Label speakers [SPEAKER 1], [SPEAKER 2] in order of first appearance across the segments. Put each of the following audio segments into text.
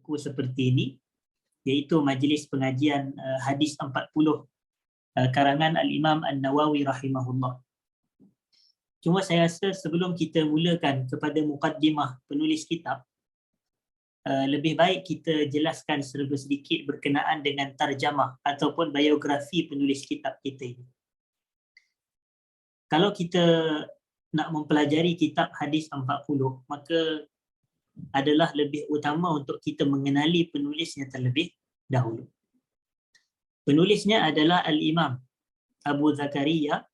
[SPEAKER 1] buku seperti ini, iaitu Majlis Pengajian Hadis 40 karangan Al-Imam An-Nawawi rahimahullah. Cuma saya rasa sebelum kita mulakan kepada mukaddimah penulis kitab, lebih baik kita jelaskan serba sedikit berkenaan dengan tarjamah ataupun biografi penulis kitab kita ini. Kalau kita nak mempelajari kitab Hadis 40, maka adalah lebih utama untuk kita mengenali penulisnya terlebih dahulu. Penulisnya adalah Al-Imam Abu Zakaria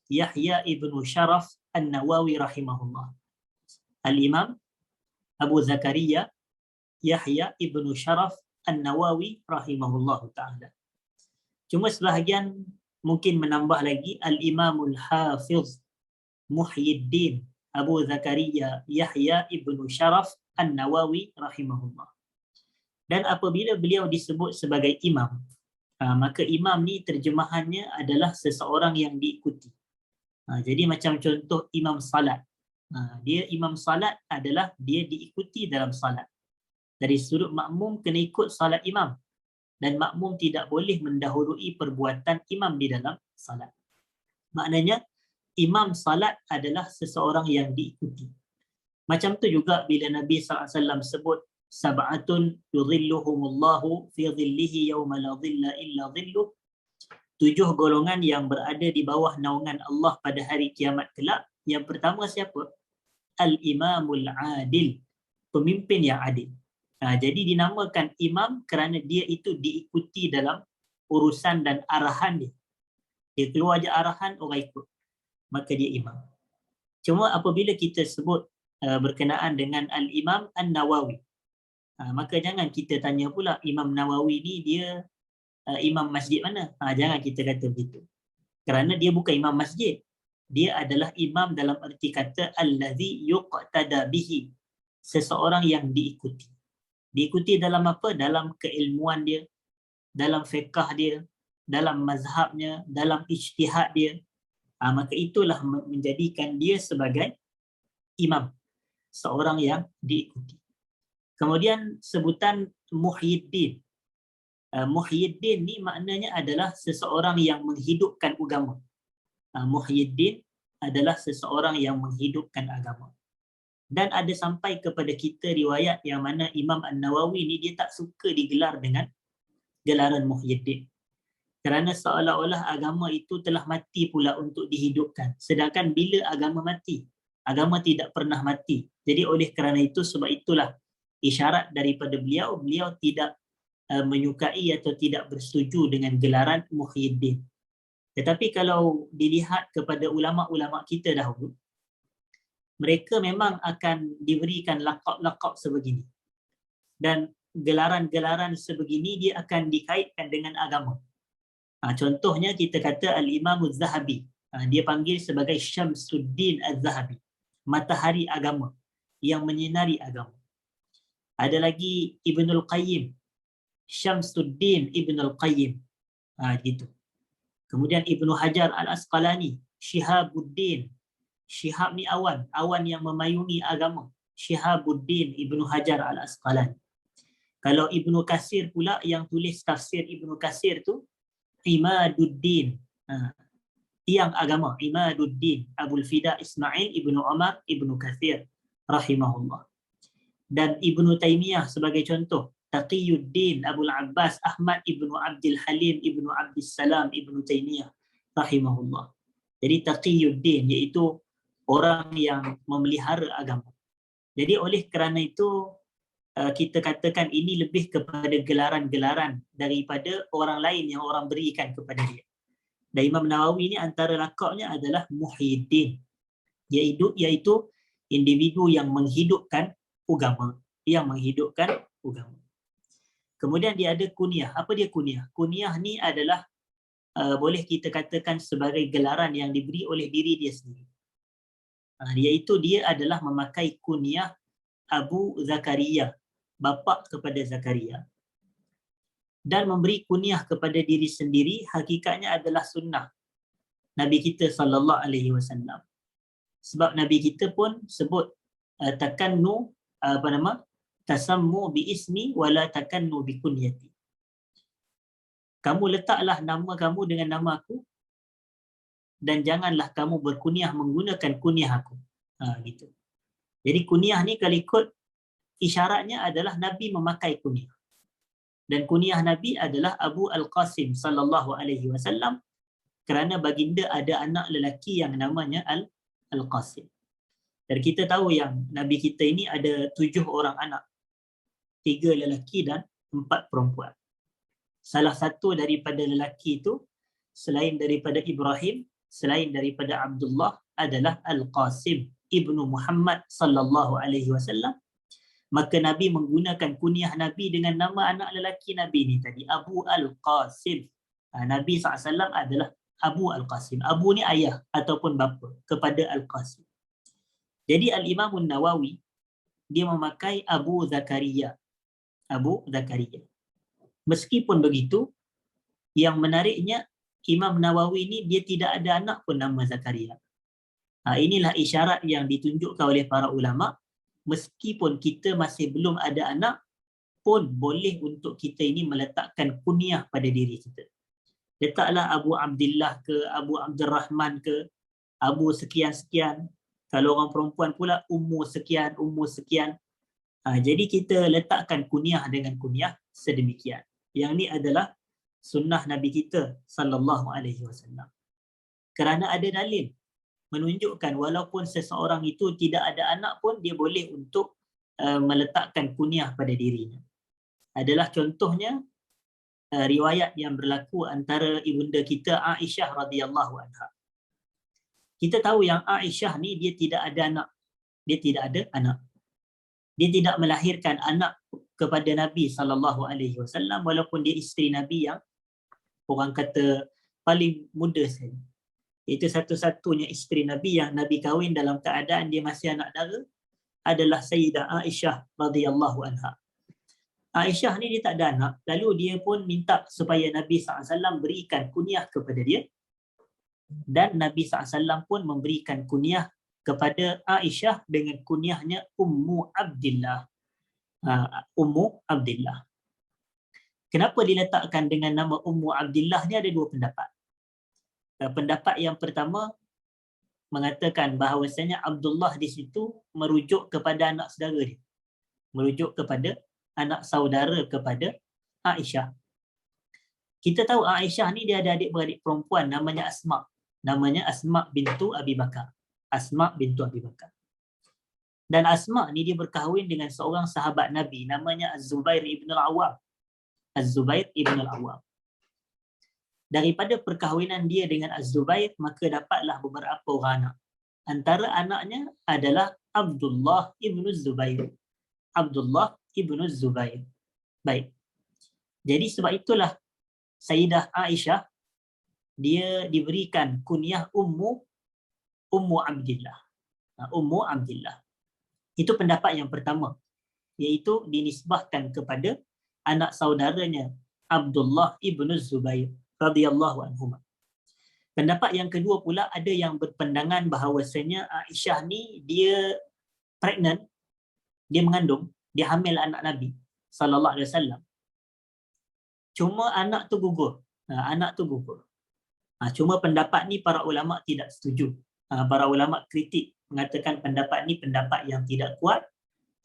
[SPEAKER 1] Yahya ibnu Sharaf An-Nawawi rahimahullah. Al-Imam Abu Zakaria Yahya ibnu Sharaf An-Nawawi rahimahullah ta'ala. Cuma sebahagian mungkin menambah lagi Al-Imamul Hafiz Muhyiddin Abu Zakaria Yahya ibnu Sharaf An-Nawawi rahimahullah. Dan apabila beliau disebut sebagai imam, maka imam ni terjemahannya adalah seseorang yang diikuti. Jadi macam contoh imam salat. Dia imam salat adalah dia diikuti dalam salat. Dari sudut makmum kena ikut salat imam, dan makmum tidak boleh mendahului perbuatan imam di dalam salat. Maknanya imam salat adalah seseorang yang diikuti. Macam tu juga bila Nabi SAW sebut sab'atun yudhilluhumullahu fi dhillihi yawma la dhilla illa dhilluh, 7 golongan yang berada di bawah naungan Allah pada hari kiamat kelak. Yang pertama siapa? Al-Imamul Adil, pemimpin yang adil. Jadi dinamakan imam kerana dia itu diikuti dalam urusan dan arahan dia. Dia keluar je arahan, orang ikut, maka dia imam. Cuma apabila kita sebut berkenaan dengan Al-Imam An-Nawawi, maka jangan kita tanya pula Imam Nawawi ni dia imam masjid mana. Jangan kita kata begitu, kerana dia bukan imam masjid. Dia adalah imam dalam erti kata allazi yuqtada bihi, seseorang yang diikuti. Diikuti dalam apa? Dalam keilmuan dia, dalam fiqh dia, dalam mazhabnya, dalam ijtihad dia. Maka itulah menjadikan dia sebagai imam, seorang yang diikuti. Kemudian sebutan Muhyiddin. Muhyiddin ni maknanya adalah seseorang yang menghidupkan agama. Muhyiddin adalah seseorang yang menghidupkan agama. Dan ada sampai kepada kita riwayat yang mana Imam An-Nawawi ni dia tak suka digelar dengan gelaran Muhyiddin, kerana seolah-olah agama itu telah mati pula untuk dihidupkan. Sedangkan bila agama mati, agama tidak pernah mati. Jadi oleh kerana itu, sebab itulah isyarat daripada beliau tidak menyukai atau tidak bersetuju dengan gelaran Muhyiddin. Tetapi kalau dilihat kepada ulama-ulama kita dahulu, mereka memang akan diberikan lakab-lakab sebegini. Dan gelaran-gelaran sebegini dia akan dikaitkan dengan agama. Contohnya kita kata Al-Imam Az-Zahabi. Dia panggil sebagai Syamsuddin Az-Zahabi, matahari agama yang menyinari agama. Ada lagi Ibnul Qayyim, Syamsuddin Ibnul Qayyim. Gitu. Kemudian Ibnu Hajar Al-Asqalani, Syihabuddin. Syihab ni awan yang memayungi agama. Syihabuddin Ibnu Hajar Al-Asqalani. Kalau Ibnu Katsir pula yang tulis tafsir Ibnu Katsir tu, Imaduddin, tiang agama, Imaduddin Abul Fida Ismail Ibnu Umar Ibnu Katsir rahimahullah. Dan Ibnu Taimiyah sebagai contoh, Taqiyuddin Abul Abbas Ahmad Ibnu Abdul Halim Ibnu Abdus Salam Ibnu Taimiyah rahimahullah. Jadi Taqiyuddin iaitu orang yang memelihara agama. Jadi oleh kerana itu kita katakan ini lebih kepada gelaran-gelaran daripada orang lain yang orang berikan kepada dia. Dan Imam Nawawi ni antara lakabnya adalah Muhyiddin, iaitu individu yang menghidupkan agama, Kemudian dia ada kunyah. Apa dia kunyah? Kunyah ni adalah boleh kita katakan sebagai gelaran yang diberi oleh diri dia sendiri. Iaitu dia adalah memakai kunyah Abu Zakaria, bapa kepada Zakaria. Dan memberi kunyah kepada diri sendiri hakikatnya adalah sunnah Nabi kita SAW. Sebab Nabi kita pun sebut takannu tasammu bi ismi wa la takannu bi kunyati. Kamu letaklah nama kamu dengan nama aku dan janganlah kamu berkunyah menggunakan kunyah aku. Gitu. Jadi kunyah ni kalau ikut isyaratnya adalah Nabi memakai kunyah. Dan kunyah Nabi adalah Abu Al-Qasim sallallahu alaihi wasallam kerana baginda ada anak lelaki yang namanya Al-Qasim. Dan kita tahu yang Nabi kita ini ada 7 orang anak. 3 lelaki dan 4 perempuan. Salah satu daripada lelaki itu selain daripada Ibrahim, selain daripada Abdullah adalah Al-Qasim ibnu Muhammad sallallahu alaihi wasallam. Maka Nabi menggunakan kunyah Nabi dengan nama anak lelaki Nabi ni tadi, Abu Al-Qasim. Nabi SAW adalah Abu Al-Qasim. Abu ni ayah ataupun bapa kepada Al-Qasim. Jadi Al-Imam Nawawi dia memakai Abu Zakaria. Abu Zakaria. Meskipun begitu, yang menariknya Imam Nawawi ni dia tidak ada anak pun nama Zakaria. Inilah isyarat yang ditunjukkan oleh para ulama. Meskipun kita masih belum ada anak, pun boleh untuk kita ini meletakkan kunyah pada diri kita. Letaklah Abu Abdullah ke, Abu Abdurrahman ke, Abu sekian-sekian. Kalau orang perempuan pula Ummu sekian, Ummu sekian. Jadi kita letakkan kunyah dengan kunyah sedemikian. Yang ni adalah sunnah Nabi kita sallallahu alaihi wasallam. Kerana ada dalil menunjukkan walaupun seseorang itu tidak ada anak pun dia boleh untuk meletakkan kunyah pada dirinya. Adalah contohnya riwayat yang berlaku antara ibunda kita Aisyah radhiyallahu anha. Kita tahu yang Aisyah ni dia tidak ada anak. Dia tidak ada anak. Dia tidak melahirkan anak kepada Nabi SAW walaupun dia isteri Nabi yang orang kata paling muda sekali. Itu satu-satunya isteri Nabi yang Nabi kahwin dalam keadaan dia masih anak dara adalah Sayyidah Aisyah radhiyallahu anha. Aisyah ni dia tak ada anak, lalu dia pun minta supaya Nabi SAW berikan kunyah kepada dia dan Nabi SAW pun memberikan kunyah kepada Aisyah dengan kunyahnya Ummu Abdillah. Ummu Abdillah. Kenapa diletakkan dengan nama Ummu Abdillah ni ada 2 pendapat. Pendapat yang pertama mengatakan bahawasanya Abdullah di situ merujuk kepada anak saudara dia. Merujuk kepada anak saudara kepada Aisyah. Kita tahu Aisyah ni dia ada adik-beradik perempuan namanya Asma. Namanya Asma bintu Abi Bakar. Asma bintu Abi Bakar. Dan Asma ni dia berkahwin dengan seorang sahabat Nabi namanya Az-Zubair ibn al-Awwam. Az-Zubair ibn al-Awwam. Daripada perkahwinan dia dengan Az-Zubair maka dapatlah beberapa orang anak. Antara anaknya adalah Abdullah ibn Zubair. Abdullah ibn Zubair. Baik. Jadi sebab itulah Sayyidah Aisyah dia diberikan kunyah Ummu Abdillah. Ummu Abdillah. Itu pendapat yang pertama, iaitu dinisbahkan kepada anak saudaranya Abdullah ibn Zubair radhiyallahu anhuma. Pendapat yang kedua pula ada yang berpandangan bahawasanya Aisyah ni dia pregnant, dia mengandung, dia hamil anak Nabi sallallahu alaihi wasallam. Cuma anak tu gugur. Anak tu gugur. Cuma pendapat ni para ulama tidak setuju. Para ulama kritik mengatakan pendapat ni pendapat yang tidak kuat,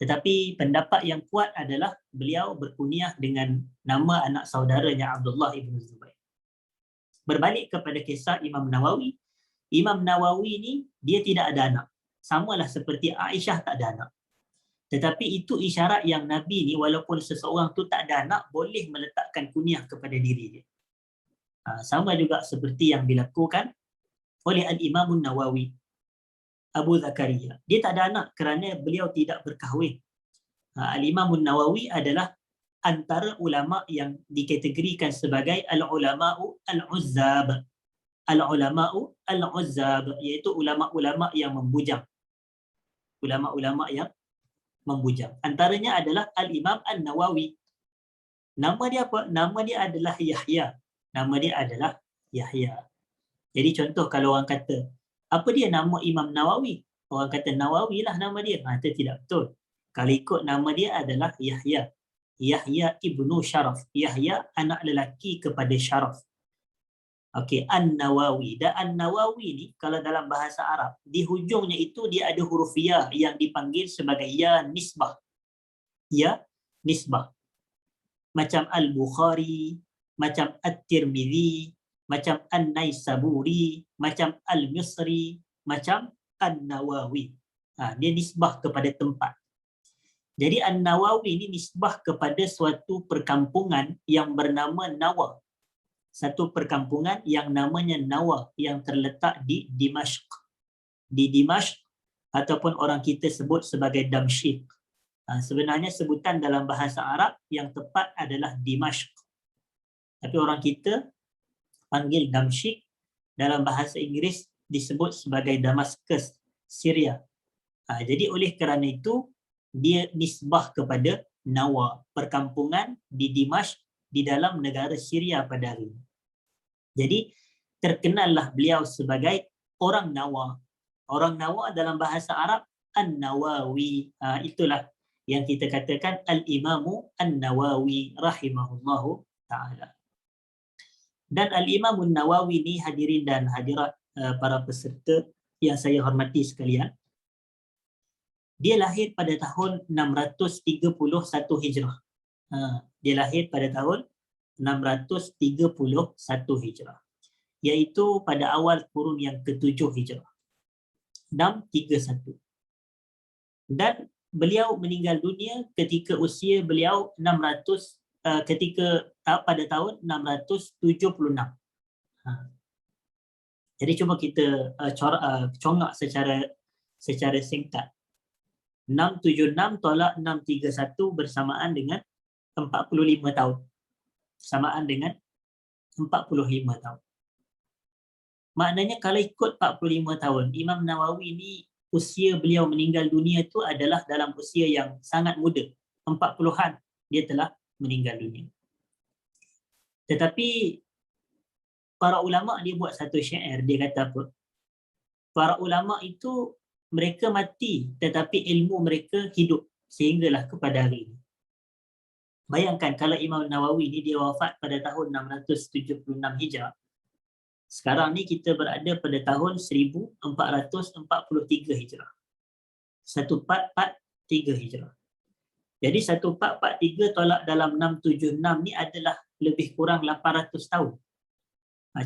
[SPEAKER 1] tetapi pendapat yang kuat adalah beliau berkunyah dengan nama anak saudaranya Abdullah ibn Zubair. Berbalik kepada kisah Imam Nawawi. Imam Nawawi ni dia tidak ada anak. Samalah seperti Aisyah tak ada anak. Tetapi itu isyarat yang Nabi ni walaupun seseorang tu tak ada anak boleh meletakkan kunyah kepada diri dia. Sama juga seperti yang dilakukan oleh Al-Imam Nawawi. Abu Zakaria. Dia tak ada anak kerana beliau tidak berkahwin. Al-Imam Nawawi adalah antara ulama yang dikategorikan sebagai al-ulama'u al-uzzab. Al-ulama'u al-uzzab iaitu ulama-ulama yang membujang. Ulama-ulama yang membujang. Antaranya adalah Al-Imam An-Nawawi. Nama dia apa? Nama dia adalah Yahya. Nama dia adalah Yahya. Jadi contoh kalau orang kata, apa dia nama Imam Nawawi? Orang kata Nawawi lah nama dia. Itu tidak betul. Kalau ikut nama dia adalah Yahya. Yahya ibnu Syaraf. Yahya anak lelaki kepada Syaraf. Okey, An-Nawawi. Dan An-Nawawi ni kalau dalam bahasa Arab, di hujungnya itu dia ada huruf ya yang dipanggil sebagai ya nisbah. Ya nisbah. Macam Al-Bukhari, macam At-Tirmidzi, macam An-Naisaburi, macam Al-Misri, macam An-Nawawi. Dia nisbah kepada tempat. Jadi An-Nawawi ini nisbah kepada suatu perkampungan yang bernama Nawa. Satu perkampungan yang namanya Nawa yang terletak di Dimashq. Di Dimashq ataupun orang kita sebut sebagai Damsyik. Sebenarnya sebutan dalam bahasa Arab yang tepat adalah Dimashq. Tapi orang kita panggil Damsyik, dalam bahasa Inggeris disebut sebagai Damascus, Syria. Jadi oleh kerana itu dia nisbah kepada Nawa, perkampungan di Dimashq di dalam negara Syria pada hari ini. Jadi terkenallah beliau sebagai orang Nawa. Orang Nawa dalam bahasa Arab An-Nawawi. Itulah yang kita katakan Al-Imamu An-Nawawi rahimahullahu ta'ala. Dan Al-Imamu An-Nawawi ni hadirin dan hadirat para peserta yang saya hormati sekalian, dia lahir pada tahun 631 Hijrah. Dia lahir pada tahun 631 Hijrah. Iaitu pada awal kurun yang ke-7 Hijrah. 631. Dan beliau meninggal dunia ketika usia beliau pada tahun 676. Jadi cuba kita congak secara singkat. 676 tolak 631 bersamaan dengan 45 tahun. Bersamaan dengan 45 tahun. Maknanya kalau ikut 45 tahun, Imam Nawawi ni usia beliau meninggal dunia itu adalah dalam usia yang sangat muda. 40-an dia telah meninggal dunia. Tetapi para ulama dia buat satu syair, dia kata apa? Para ulama itu mereka mati tetapi ilmu mereka hidup sehinggalah kepada hari ini. Bayangkan kalau Imam Nawawi ni dia wafat pada tahun 676 Hijrah. Sekarang ni kita berada pada tahun 1443 Hijrah. 1443 Hijrah. Jadi 1443 tolak dalam 676 ni adalah lebih kurang 800 tahun.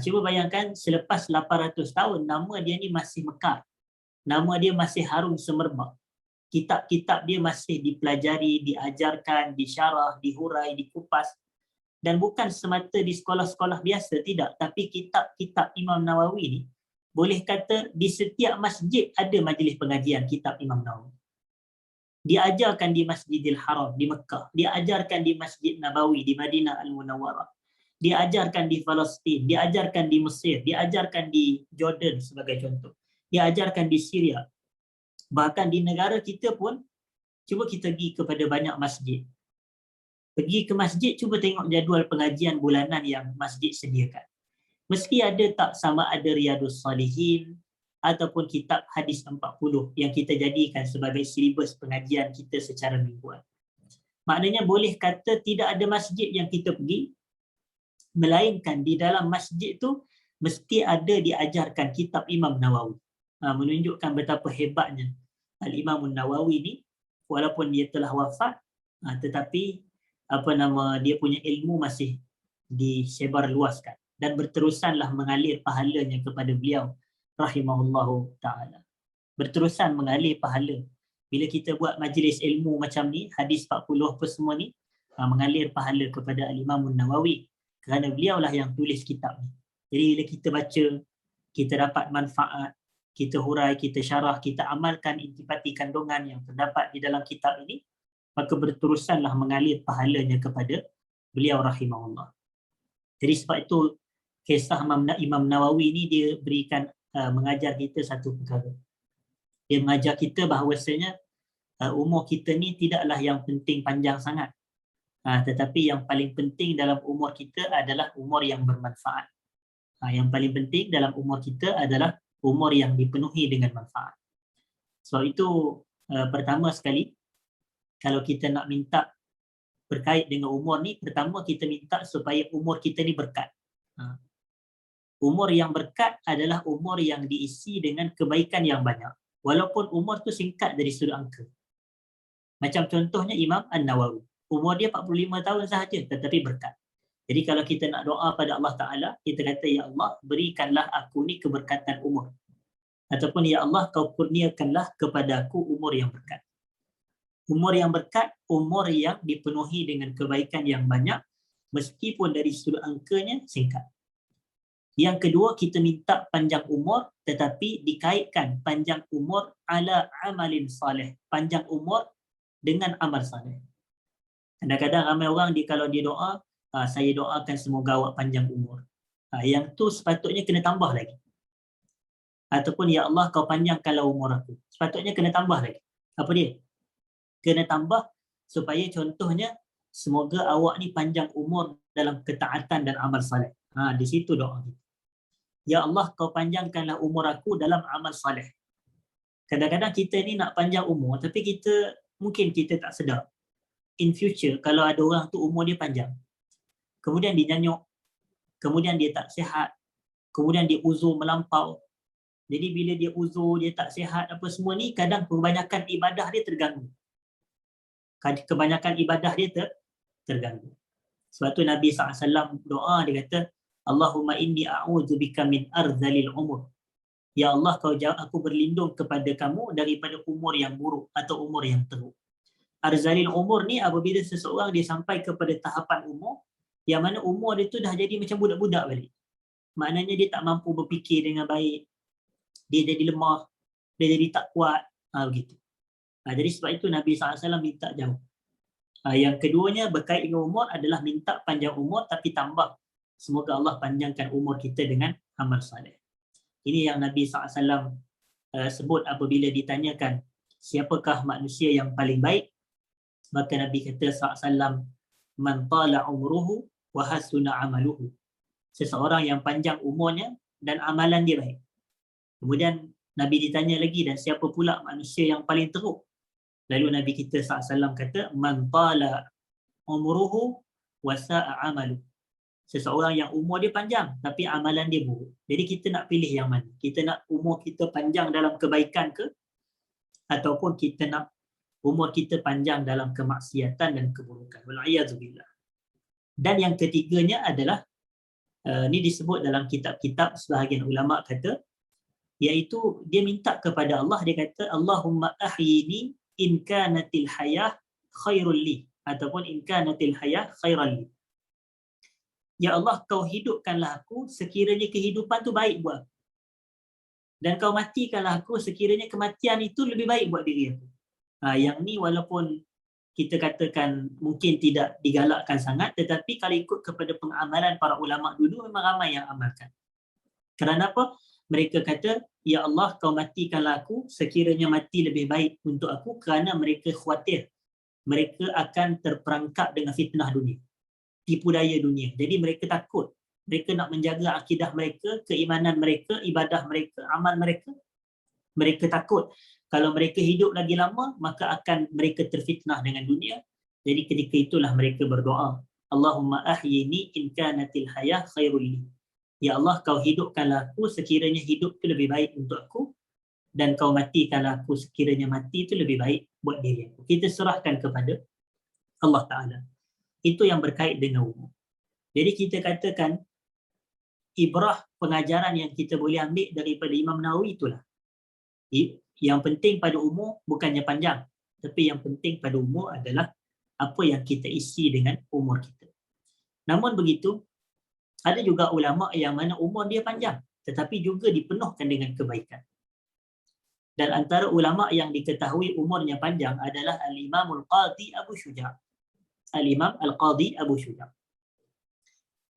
[SPEAKER 1] Cuba bayangkan selepas 800 tahun nama dia ni masih mekar. Nama dia masih harum semerbak. Kitab-kitab dia masih dipelajari, diajarkan, disyarah, dihurai, dikupas. Dan bukan semata di sekolah-sekolah biasa, tidak. Tapi kitab-kitab Imam Nawawi ni, boleh kata di setiap masjid ada majlis pengajian kitab Imam Nawawi. Diajarkan di Masjidil Haram di Mekah. Diajarkan di Masjid Nabawi di Madinah Al-Munawwarah. Diajarkan di Palestin. Diajarkan di Mesir. Diajarkan di Jordan sebagai contoh. Diajarkan di Syria. Bahkan di negara kita pun, cuba kita pergi kepada banyak masjid. Pergi ke masjid, cuba tengok jadual pengajian bulanan yang masjid sediakan. Mesti ada tak sama ada Riyadus Salihin ataupun kitab hadis 40 yang kita jadikan sebagai silibus pengajian kita secara mingguan. Maknanya boleh kata tidak ada masjid yang kita pergi, melainkan di dalam masjid tu mesti ada diajarkan kitab Imam Nawawi. Menunjukkan betapa hebatnya Al-Imam Nawawi ni, walaupun dia telah wafat, tetapi dia punya ilmu masih disebar luaskan dan berterusanlah mengalir pahalanya kepada beliau rahimahullahu ta'ala. Berterusan mengalir pahala. Bila kita buat majlis ilmu macam ni, hadis 40 apa semua ni, mengalir pahala kepada Al-Imam Nawawi kerana beliaulah yang tulis kitab ni. Jadi bila kita baca, kita dapat manfaat, kita hurai, kita syarah, kita amalkan intipati kandungan yang terdapat di dalam kitab ini, maka berterusanlah mengalir pahalanya kepada beliau rahimahullah. Jadi sebab itu kisah Imam Nawawi ni dia berikan mengajar kita satu perkara. Dia mengajar kita bahawasanya umur kita ni tidaklah yang penting panjang sangat. Tetapi yang paling penting dalam umur kita adalah umur yang bermanfaat. Yang paling penting dalam umur kita adalah umur yang dipenuhi dengan manfaat. Sebab itu pertama sekali kalau kita nak minta berkait dengan umur ni, pertama kita minta supaya umur kita ni berkat. Umur yang berkat adalah umur yang diisi dengan kebaikan yang banyak. Walaupun umur tu singkat dari sudut angka. Macam contohnya Imam An-Nawawi. Umur dia 45 tahun sahaja tetapi berkat. Jadi kalau kita nak doa pada Allah Ta'ala, kita kata, Ya Allah, berikanlah aku ni keberkatan umur. Ataupun, Ya Allah, kau kurniakanlah kepada aku umur yang berkat. Umur yang berkat, umur yang dipenuhi dengan kebaikan yang banyak, meskipun dari sudut angkanya singkat. Yang kedua, kita minta panjang umur, tetapi dikaitkan panjang umur ala amalin salih. Panjang umur dengan amal salih. Kadang-kadang ramai orang kalau dia doa, saya doakan semoga awak panjang umur. Yang tu sepatutnya kena tambah lagi. Ataupun, Ya Allah, kau panjangkanlah umur aku. Sepatutnya kena tambah lagi. Apa dia? Kena tambah supaya contohnya, semoga awak ni panjang umur dalam ketaatan dan amal salih. Di situ doa kita. Ya Allah, kau panjangkanlah umur aku dalam amal salih. Kadang-kadang kita ni nak panjang umur, tapi mungkin kita tak sedar. In future, kalau ada orang tu umur dia panjang, kemudian dia nyanyuk, kemudian dia tak sihat, kemudian dia uzur melampau. Jadi bila dia uzur, dia tak sihat, apa semua ni, kadang kebanyakan ibadah dia terganggu. Kebanyakan ibadah dia terganggu. Sebab tu Nabi SAW doa, dia kata, Allahumma inni a'udzubika min arzalil umur. Ya Allah, aku berlindung kepada kamu daripada umur yang buruk atau umur yang teruk. Arzalil umur ni apabila seseorang dia sampai kepada tahapan umur yang mana umur dia tu dah jadi macam budak-budak balik. Maknanya dia tak mampu berfikir dengan baik. Dia jadi lemah, dia jadi tak kuat, begitu. Jadi sebab itu Nabi SAW minta jauh. Yang keduanya berkait dengan umur adalah minta panjang umur tapi tambah, semoga Allah panjangkan umur kita dengan amal saleh. Ini yang Nabi SAW sebut apabila ditanyakan siapakah manusia yang paling baik, maka Nabi kata SAW, man tala umruhu wa hasuna amaluhu. Seseorang yang panjang umurnya dan amalan dia baik. Kemudian Nabi ditanya lagi, dan siapa pula manusia yang paling teruk? Lalu Nabi kita SAW kata, man tala umruhu wa sa'a amalu. Seseorang yang umur dia panjang tapi amalan dia buruk. Jadi kita nak pilih yang mana? Kita nak umur kita panjang dalam kebaikan ke? Ataupun kita nak umur kita panjang dalam kemaksiatan dan keburukan? Wal'iyadzubillah. Dan yang ketiganya adalah, ini disebut dalam kitab-kitab sebahagian ulama kata, iaitu dia minta kepada Allah, dia kata, Allahumma ahyini in kanatil hayah khairul li, ataupun in kanatil hayah khairal li. Ya Allah, kau hidupkanlah aku sekiranya kehidupan tu baik buat aku. Dan kau matikanlah aku sekiranya kematian itu lebih baik buat diri aku. Yang ni walaupun kita katakan mungkin tidak digalakkan sangat, tetapi kalau ikut kepada pengamalan para ulama dulu, memang ramai yang amalkan. Kerana apa? Mereka kata, Ya Allah, kau matikanlah aku sekiranya mati lebih baik untuk aku, kerana mereka khawatir mereka akan terperangkap dengan fitnah dunia, tipu daya dunia. Jadi mereka takut. Mereka nak menjaga akidah mereka, keimanan mereka, ibadah mereka, amal mereka. Mereka takut kalau mereka hidup lagi lama, maka akan mereka terfitnah dengan dunia. Jadi ketika itulah mereka berdoa, Allahumma ahyini in kanatil hayah khairul li. Ya Allah, kau hidupkanlah aku sekiranya hidup itu lebih baik untuk aku, dan kau matikanlah aku sekiranya mati itu lebih baik buat diri aku. Kita serahkan kepada Allah Ta'ala. Itu yang berkait dengan umur. Jadi kita katakan ibrah pengajaran yang kita boleh ambil daripada Imam Nawawi itulah. Yang penting pada umur bukannya panjang, tapi yang penting pada umur adalah apa yang kita isi dengan umur kita. Namun begitu, ada juga ulama yang mana umur dia panjang tetapi juga dipenuhkan dengan kebaikan. Dan antara ulama yang diketahui umurnya panjang adalah Al-Imam Al-Qadhi Abu Syuja'. Al-Imam Al-Qadhi Abu Syuja'.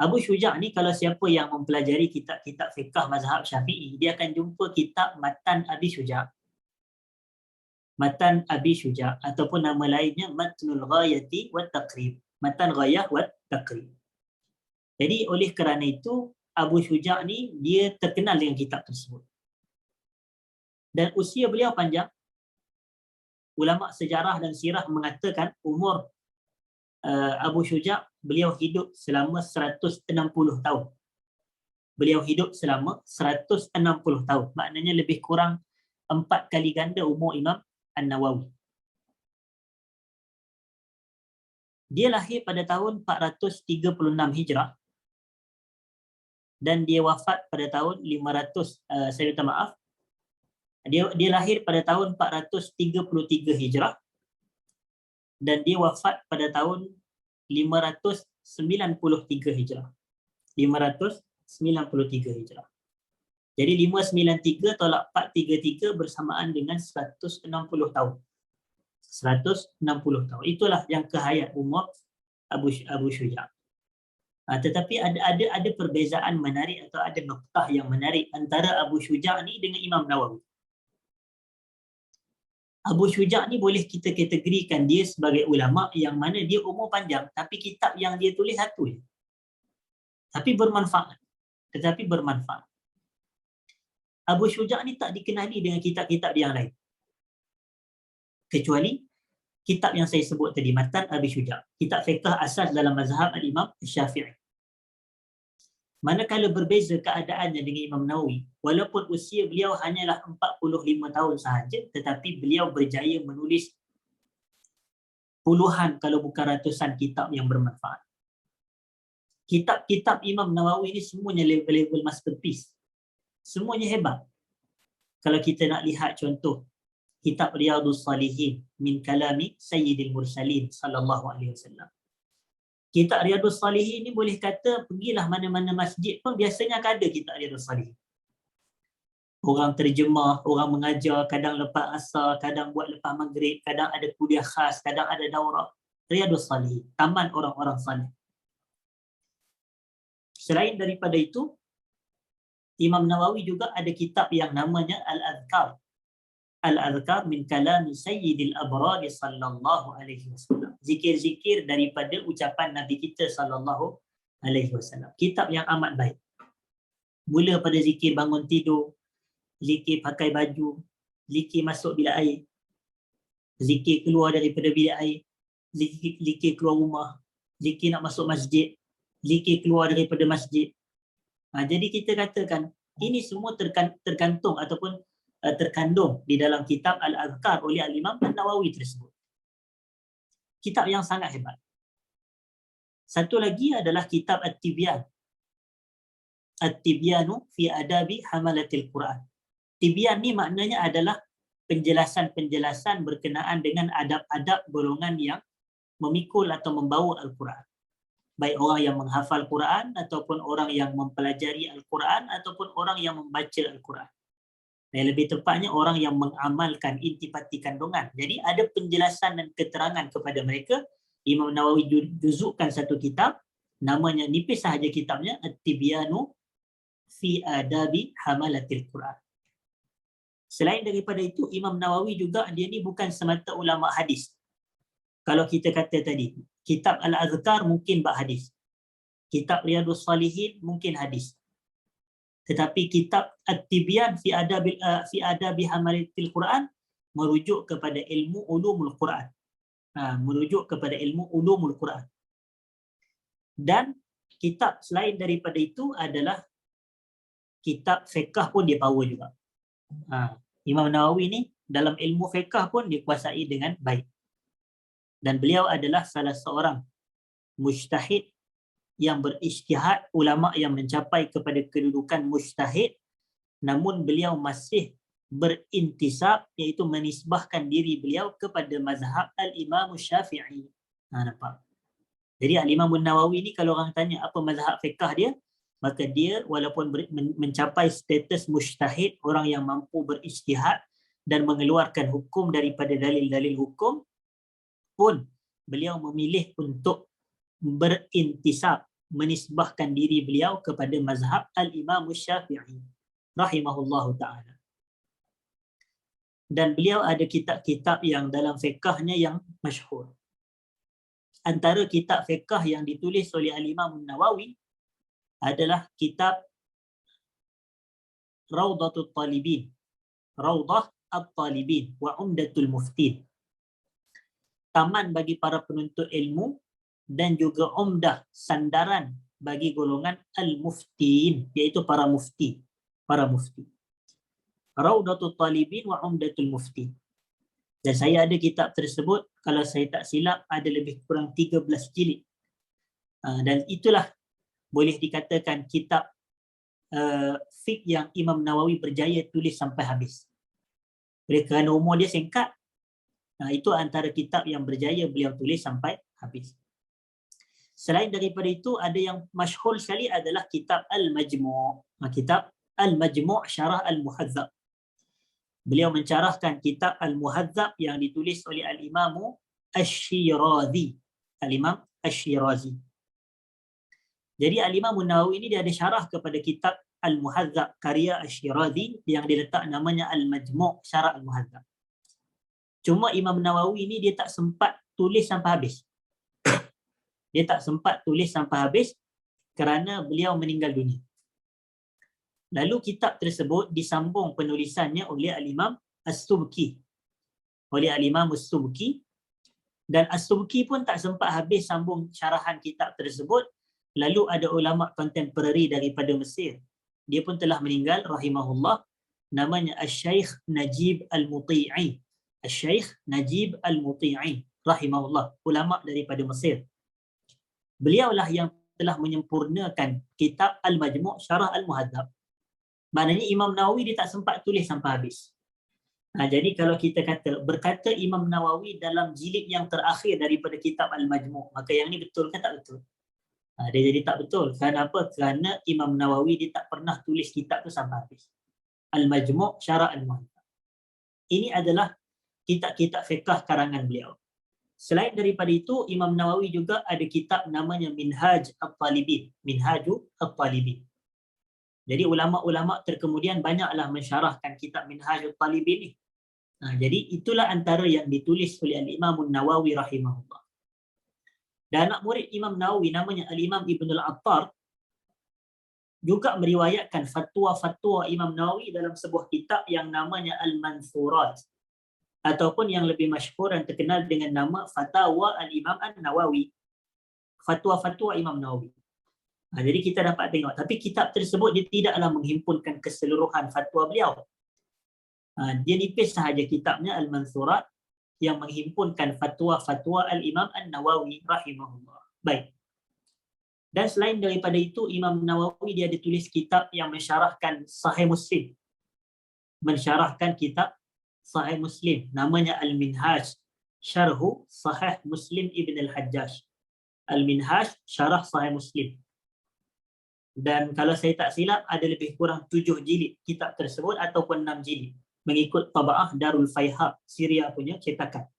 [SPEAKER 1] Abu Syuja' ni kalau siapa yang mempelajari kitab-kitab fiqh mazhab Syafi'i, dia akan jumpa kitab Matan Abi Syuja'. Matan Abi Syuja' ataupun nama lainnya Matnul Ghayati wa Taqrib. Matan Ghayah wa Taqrib. Jadi oleh kerana itu Abu Syuja' ni dia terkenal dengan kitab tersebut. Dan usia beliau panjang. ulama sejarah dan sirah mengatakan umur Abu Syuja' beliau hidup selama 160 tahun. Beliau hidup selama 160 tahun. Maknanya lebih kurang 4 kali ganda umur Imam An-Nawawi. Dia lahir pada tahun 436 Hijrah dan dia wafat pada tahun 500, saya minta maaf. Dia lahir pada tahun 433 Hijrah dan dia wafat pada tahun 593 Hijrah. 593 Hijrah. Jadi 593 tolak 433 bersamaan dengan 160 tahun. 160 tahun. Itulah yang kehayat umur Abu Syuja'. Tetapi ada perbezaan menarik atau ada noktah yang menarik antara Abu Syuja' ni dengan Imam Nawawi. Abu Syuja' ni boleh kita kategorikan dia sebagai ulama yang mana dia umur panjang tapi kitab yang dia tulis satu je. Tapi bermanfaat. Abu Syuja' ni tak dikenali dengan kitab-kitab yang lain. Kecuali kitab yang saya sebut tadi, Matan Abi Syuja', kitab fiqh asas dalam mazhab al-Imam Syafi'i. Manakala berbeza keadaannya dengan Imam Nawawi, walaupun usia beliau hanyalah 45 tahun sahaja, tetapi beliau berjaya menulis puluhan kalau bukan ratusan kitab yang bermanfaat. Kitab-kitab Imam Nawawi ini semuanya level-level masterpiece. Semuanya hebat. Kalau kita nak lihat contoh kitab Riyadhus Salihin min kalami Sayyidil Mursalin sallallahu alaihi wasallam. Kitab Riyadhus Salihin ni boleh kata pergilah mana-mana masjid pun biasanya akan ada kitab Riyadhus Salihin. Orang terjemah, orang mengajar, kadang lepas asar, kadang buat lepas maghrib, kadang ada kuliah khas, kadang ada daurah. Riyadhus Salihin, taman orang-orang salih. Selain daripada itu, Imam Nawawi juga ada kitab yang namanya Al-Adhkar. Al-Adhkar min kalami Sayyidil Abrar sallallahu alaihi wasallam. Zikir-zikir daripada ucapan Nabi kita sallallahu alaihi wasallam. Kitab yang amat baik. Mula pada zikir bangun tidur, zikir pakai baju, zikir masuk bilik air, zikir keluar daripada bilik air, zikir keluar rumah, zikir nak masuk masjid, zikir keluar daripada masjid. Jadi kita katakan ini semua tergantung ataupun terkandung di dalam kitab Al-Adhkar oleh Al-Imam An-Nawawi tersebut. Kitab yang sangat hebat. Satu lagi adalah kitab At-Tibyan. At-Tibyanu fi adabi hamalatil Quran. Tibyan ni maknanya adalah penjelasan-penjelasan berkenaan dengan adab-adab golongan yang memikul atau membawa Al-Quran. Baik orang yang menghafal Quran ataupun orang yang mempelajari Al-Quran ataupun orang yang membaca Al-Quran. Dan lebih tepatnya orang yang mengamalkan intipati kandungan. Jadi ada penjelasan dan keterangan kepada mereka. Imam Nawawi juzukkan satu kitab, namanya nipis sahaja kitabnya, At-Tibyanu fi adabi hamalatil Quran. Selain daripada itu, Imam Nawawi juga dia ni bukan semata ulama hadis. Kalau kita kata tadi, kitab Al-Adhkar mungkin bab hadis. Kitab Riyadhus Salihin mungkin hadis. Tetapi kitab At-Tibyan fi adabi hamalatil Quran merujuk kepada ilmu ulumul Quran. Merujuk kepada ilmu ulumul Quran. Dan kitab selain daripada itu adalah kitab fiqh pun dia power juga. Imam Nawawi ni dalam ilmu fiqh pun dia kuasai dengan baik. Dan beliau adalah salah seorang mujtahid yang berijtihad, ulama yang mencapai kepada kedudukan mujtahid, namun beliau masih berintisab, iaitu menisbahkan diri beliau kepada mazhab Al-Imam Syafi'i. Nampak? Jadi Al-Imam Nawawi ni kalau orang tanya apa mazhab fiqh dia, maka dia walaupun mencapai status mujtahid, orang yang mampu berijtihad dan mengeluarkan hukum daripada dalil-dalil hukum, pun beliau memilih untuk berintisab, menisbahkan diri beliau kepada mazhab Al-Imam Syafi'i rahimahullahu ta'ala. Dan beliau ada kitab-kitab yang dalam fiqhnya yang masyhur. Antara kitab fiqh yang ditulis oleh Al-Imam Nawawi adalah kitab Rawdatul Talibin, Rawdah At-Talibin wa Umdatul Muftin. taman bagi para penuntut ilmu, dan juga umdah, sandaran bagi golongan al-muftin, iaitu para mufti. Raudatul Talibin wa Umdatul Muftin. Dan saya ada kitab tersebut, kalau saya tak silap ada lebih kurang 13 jilid. Dan itulah boleh dikatakan kitab fiqh yang Imam Nawawi berjaya tulis sampai habis. Oleh kerana umur dia singkat, itu antara kitab yang berjaya beliau tulis sampai habis. Selain daripada itu, ada yang masyhur sekali adalah kitab Al-Majmu'. Kitab Al-Majmu' Syarah Al-Muhadzab. Beliau mencarahkan kitab Al-Muhadzab yang ditulis oleh Al-Imam Asy-Syirazi. Al-Imam Asy-Syirazi. Jadi Al-Imam Nawawi ini dia ada syarah kepada kitab Al-Muhadzab karya Asy-Syirazi yang diletak namanya Al-Majmu' Syarah Al-Muhadzab. Cuma Imam Nawawi ini dia tak sempat tulis sampai habis. Dia tak sempat tulis sampai habis kerana beliau meninggal dunia. Lalu kitab tersebut disambung penulisannya oleh Al-Imam As-Subki. Dan As-Subki pun tak sempat habis sambung syarahan kitab tersebut. Lalu ada ulama kontemporari daripada Mesir. Dia pun telah meninggal rahimahullah. Namanya Asy-Syaikh Najib Al-Muti'i. Asy-Syaikh Najib Al-Muti'i rahimahullah, ulama daripada Mesir. Beliaulah yang telah menyempurnakan kitab Al-Majmu' Syarah Al-Muhadzab. Maknanya Imam Nawawi dia tak sempat tulis sampai habis. Jadi kalau kita berkata Imam Nawawi dalam jilid yang terakhir daripada kitab Al-Majmu', maka yang ni betul ke tak betul? Dia jadi tak betul. Kerana apa? Kerana Imam Nawawi dia tak pernah tulis kitab tu sampai habis. Al-Majmu' Syarah Al-Muhadzab. Ini adalah kitab-kitab fiqh karangan beliau. Selain daripada itu, Imam Nawawi juga ada kitab namanya Minhaj At-Talibin. Minhaju At-Talibin. Jadi ulama-ulama terkemudian banyaklah mensyarahkan kitab Minhaj At-Talibin ni. Jadi itulah antara yang ditulis oleh Al-Imam Nawawi rahimahullah. Dan anak murid Imam Nawawi namanya Al-Imam Ibn Al-Attar juga meriwayatkan fatwa-fatwa Imam Nawawi dalam sebuah kitab yang namanya Al-Mansurat, ataupun yang lebih masyhur dan terkenal dengan nama Fatawa Al-Imam An-Nawawi. Fatwa-fatwa Imam Nawawi. Jadi kita dapat tengok. Tapi kitab tersebut dia tidaklah menghimpunkan keseluruhan fatwa beliau. Dia nipis sahaja kitabnya Al-Mansurat yang menghimpunkan fatwa-fatwa Al-Imam An-Nawawi rahimahullah. Baik. Dan selain daripada itu, Imam Nawawi dia ada tulis kitab yang mensyarahkan Sahih Muslim. Mensyarahkan kitab Sahih Muslim. Namanya Al-Minhaj. Syarhu Sahih Muslim Ibn Al-Hajjaj. Al-Minhaj Syarah Sahih Muslim. Dan kalau saya tak silap, ada lebih kurang 7 jilid kitab tersebut ataupun 6 jilid. Mengikut Taba'ah Darul Faihaq, Syria punya cetakan.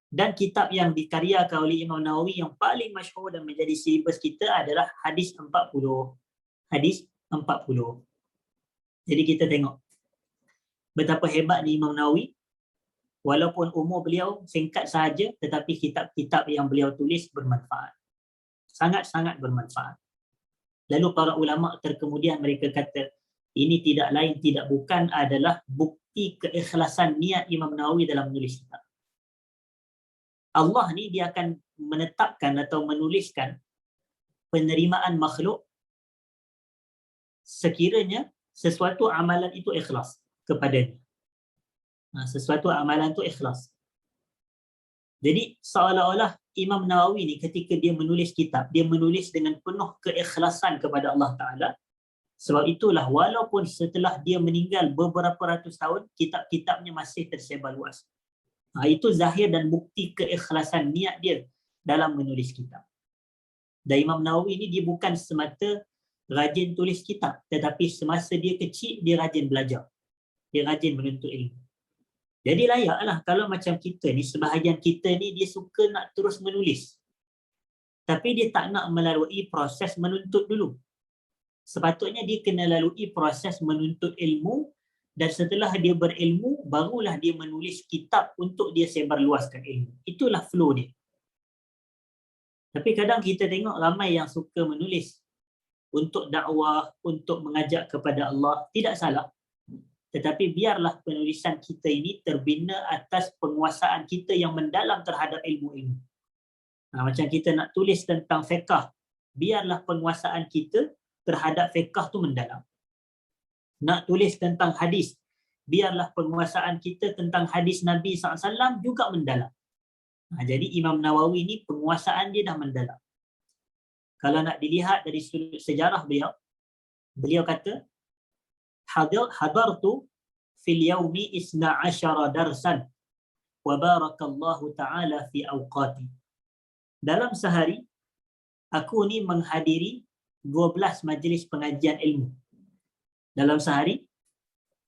[SPEAKER 1] Dan kitab yang dikaryakan oleh Imam Nawawi yang paling masyhur dan menjadi silibus kita adalah Hadis 40. Hadis 40. Jadi kita tengok betapa hebat ni Imam Nawawi. Walaupun umur beliau singkat sahaja, tetapi kitab-kitab yang beliau tulis bermanfaat. Sangat-sangat bermanfaat. Lalu para ulama terkemudian mereka kata, ini tidak lain tidak bukan adalah bukti keikhlasan niat Imam Nawawi dalam menulis kitab. Allah ni dia akan menetapkan atau menuliskan penerimaan makhluk sekiranya sesuatu amalan itu ikhlas kepadanya. Sesuatu amalan itu ikhlas. Jadi seolah-olah Imam Nawawi ni ketika dia menulis kitab, dia menulis dengan penuh keikhlasan kepada Allah Ta'ala. Sebab itulah walaupun setelah dia meninggal beberapa ratus tahun, kitab-kitabnya masih tersebar luas. Itu zahir dan bukti keikhlasan niat dia dalam menulis kitab. Dan Imam Nawawi ni dia bukan semata rajin tulis kitab, tetapi semasa dia kecil, dia rajin belajar. Dia rajin menuntut ilmu. Jadi layaklah kalau macam kita ni, sebahagian kita ni dia suka nak terus menulis. Tapi dia tak nak melalui proses menuntut dulu. Sepatutnya dia kena lalui proses menuntut ilmu dan setelah dia berilmu, barulah dia menulis kitab untuk dia sebarluaskan ilmu. Itulah flow dia. Tapi kadang kita tengok ramai yang suka menulis untuk dakwah, untuk mengajak kepada Allah. Tidak salah. Tetapi biarlah penulisan kita ini terbina atas penguasaan kita yang mendalam terhadap ilmu-ilmu. Macam kita nak tulis tentang fiqh, biarlah penguasaan kita terhadap fiqh tu mendalam. Nak tulis tentang hadis, biarlah penguasaan kita tentang hadis Nabi SAW juga mendalam. Jadi Imam Nawawi ni penguasaan dia dah mendalam. Kalau nak dilihat dari sudut sejarah beliau kata, hadartu fil yaumi 12 darsan wa barakallahu ta'ala fi awqati. Dalam sehari, aku ni menghadiri 12 majlis pengajian ilmu. Dalam sehari,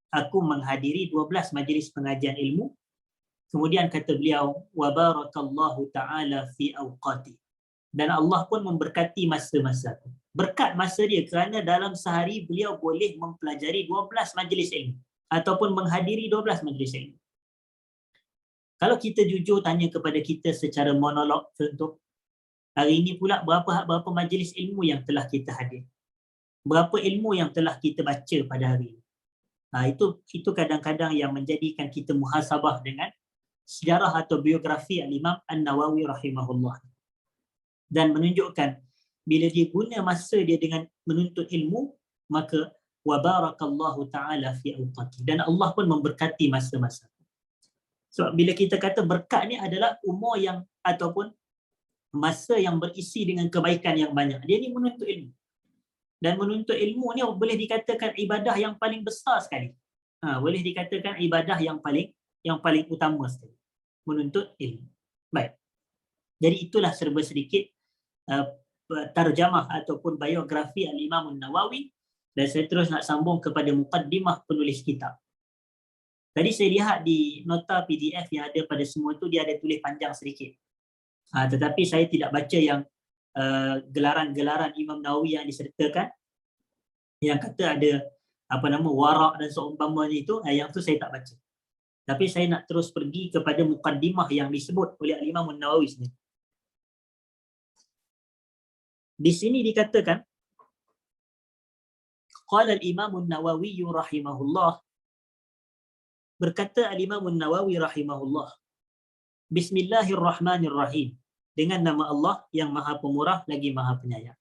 [SPEAKER 1] aku menghadiri 12 majlis pengajian ilmu. Kemudian kata beliau, wa barakallahu ta'ala fi awqati. Dan Allah pun memberkati masa-masa itu. Berkat masa dia kerana dalam sehari beliau boleh mempelajari 12 majlis ilmu ataupun menghadiri 12 majlis ilmu. Kalau kita jujur tanya kepada kita secara monolog, contoh, hari ini pula berapa majlis ilmu yang telah kita hadir? Berapa ilmu yang telah kita baca pada hari ini? Itu kadang-kadang yang menjadikan kita muhasabah dengan sejarah atau biografi Al-Imam An-Nawawi rahimahullah. Dan menunjukkan bila dia guna masa dia dengan menuntut ilmu, maka wa barakallahu ta'ala fi awqati. Dan Allah pun memberkati masa-masa. Sebab bila kita kata berkat ni adalah umur yang ataupun masa yang berisi dengan kebaikan yang banyak. Dia ni menuntut ilmu. Dan menuntut ilmu ni boleh dikatakan ibadah yang paling besar sekali. Boleh dikatakan ibadah yang paling utama sekali. Menuntut ilmu. Baik. Jadi itulah serba sedikit tarjamah ataupun biografi Al-Imam An-Nawawi, dan saya terus nak sambung kepada muqaddimah penulis kitab. Tadi saya lihat di nota PDF yang ada pada semua tu, dia ada tulis panjang sedikit. Tetapi saya tidak baca yang gelaran-gelaran Imam Nawawi yang disertakan, yang kata ada warak dan seumpamanya itu, yang tu saya tak baca. Tapi saya nak terus pergi kepada muqaddimah yang disebut oleh Al-Imam An-Nawawi sendiri. Di sini dikatakan, qala al-Imam An-Nawawi rahimahullah, berkata Al-Imam An-Nawawi rahimahullah, Bismillahirrahmanirrahim, dengan nama Allah yang Maha Pemurah lagi Maha Penyayang.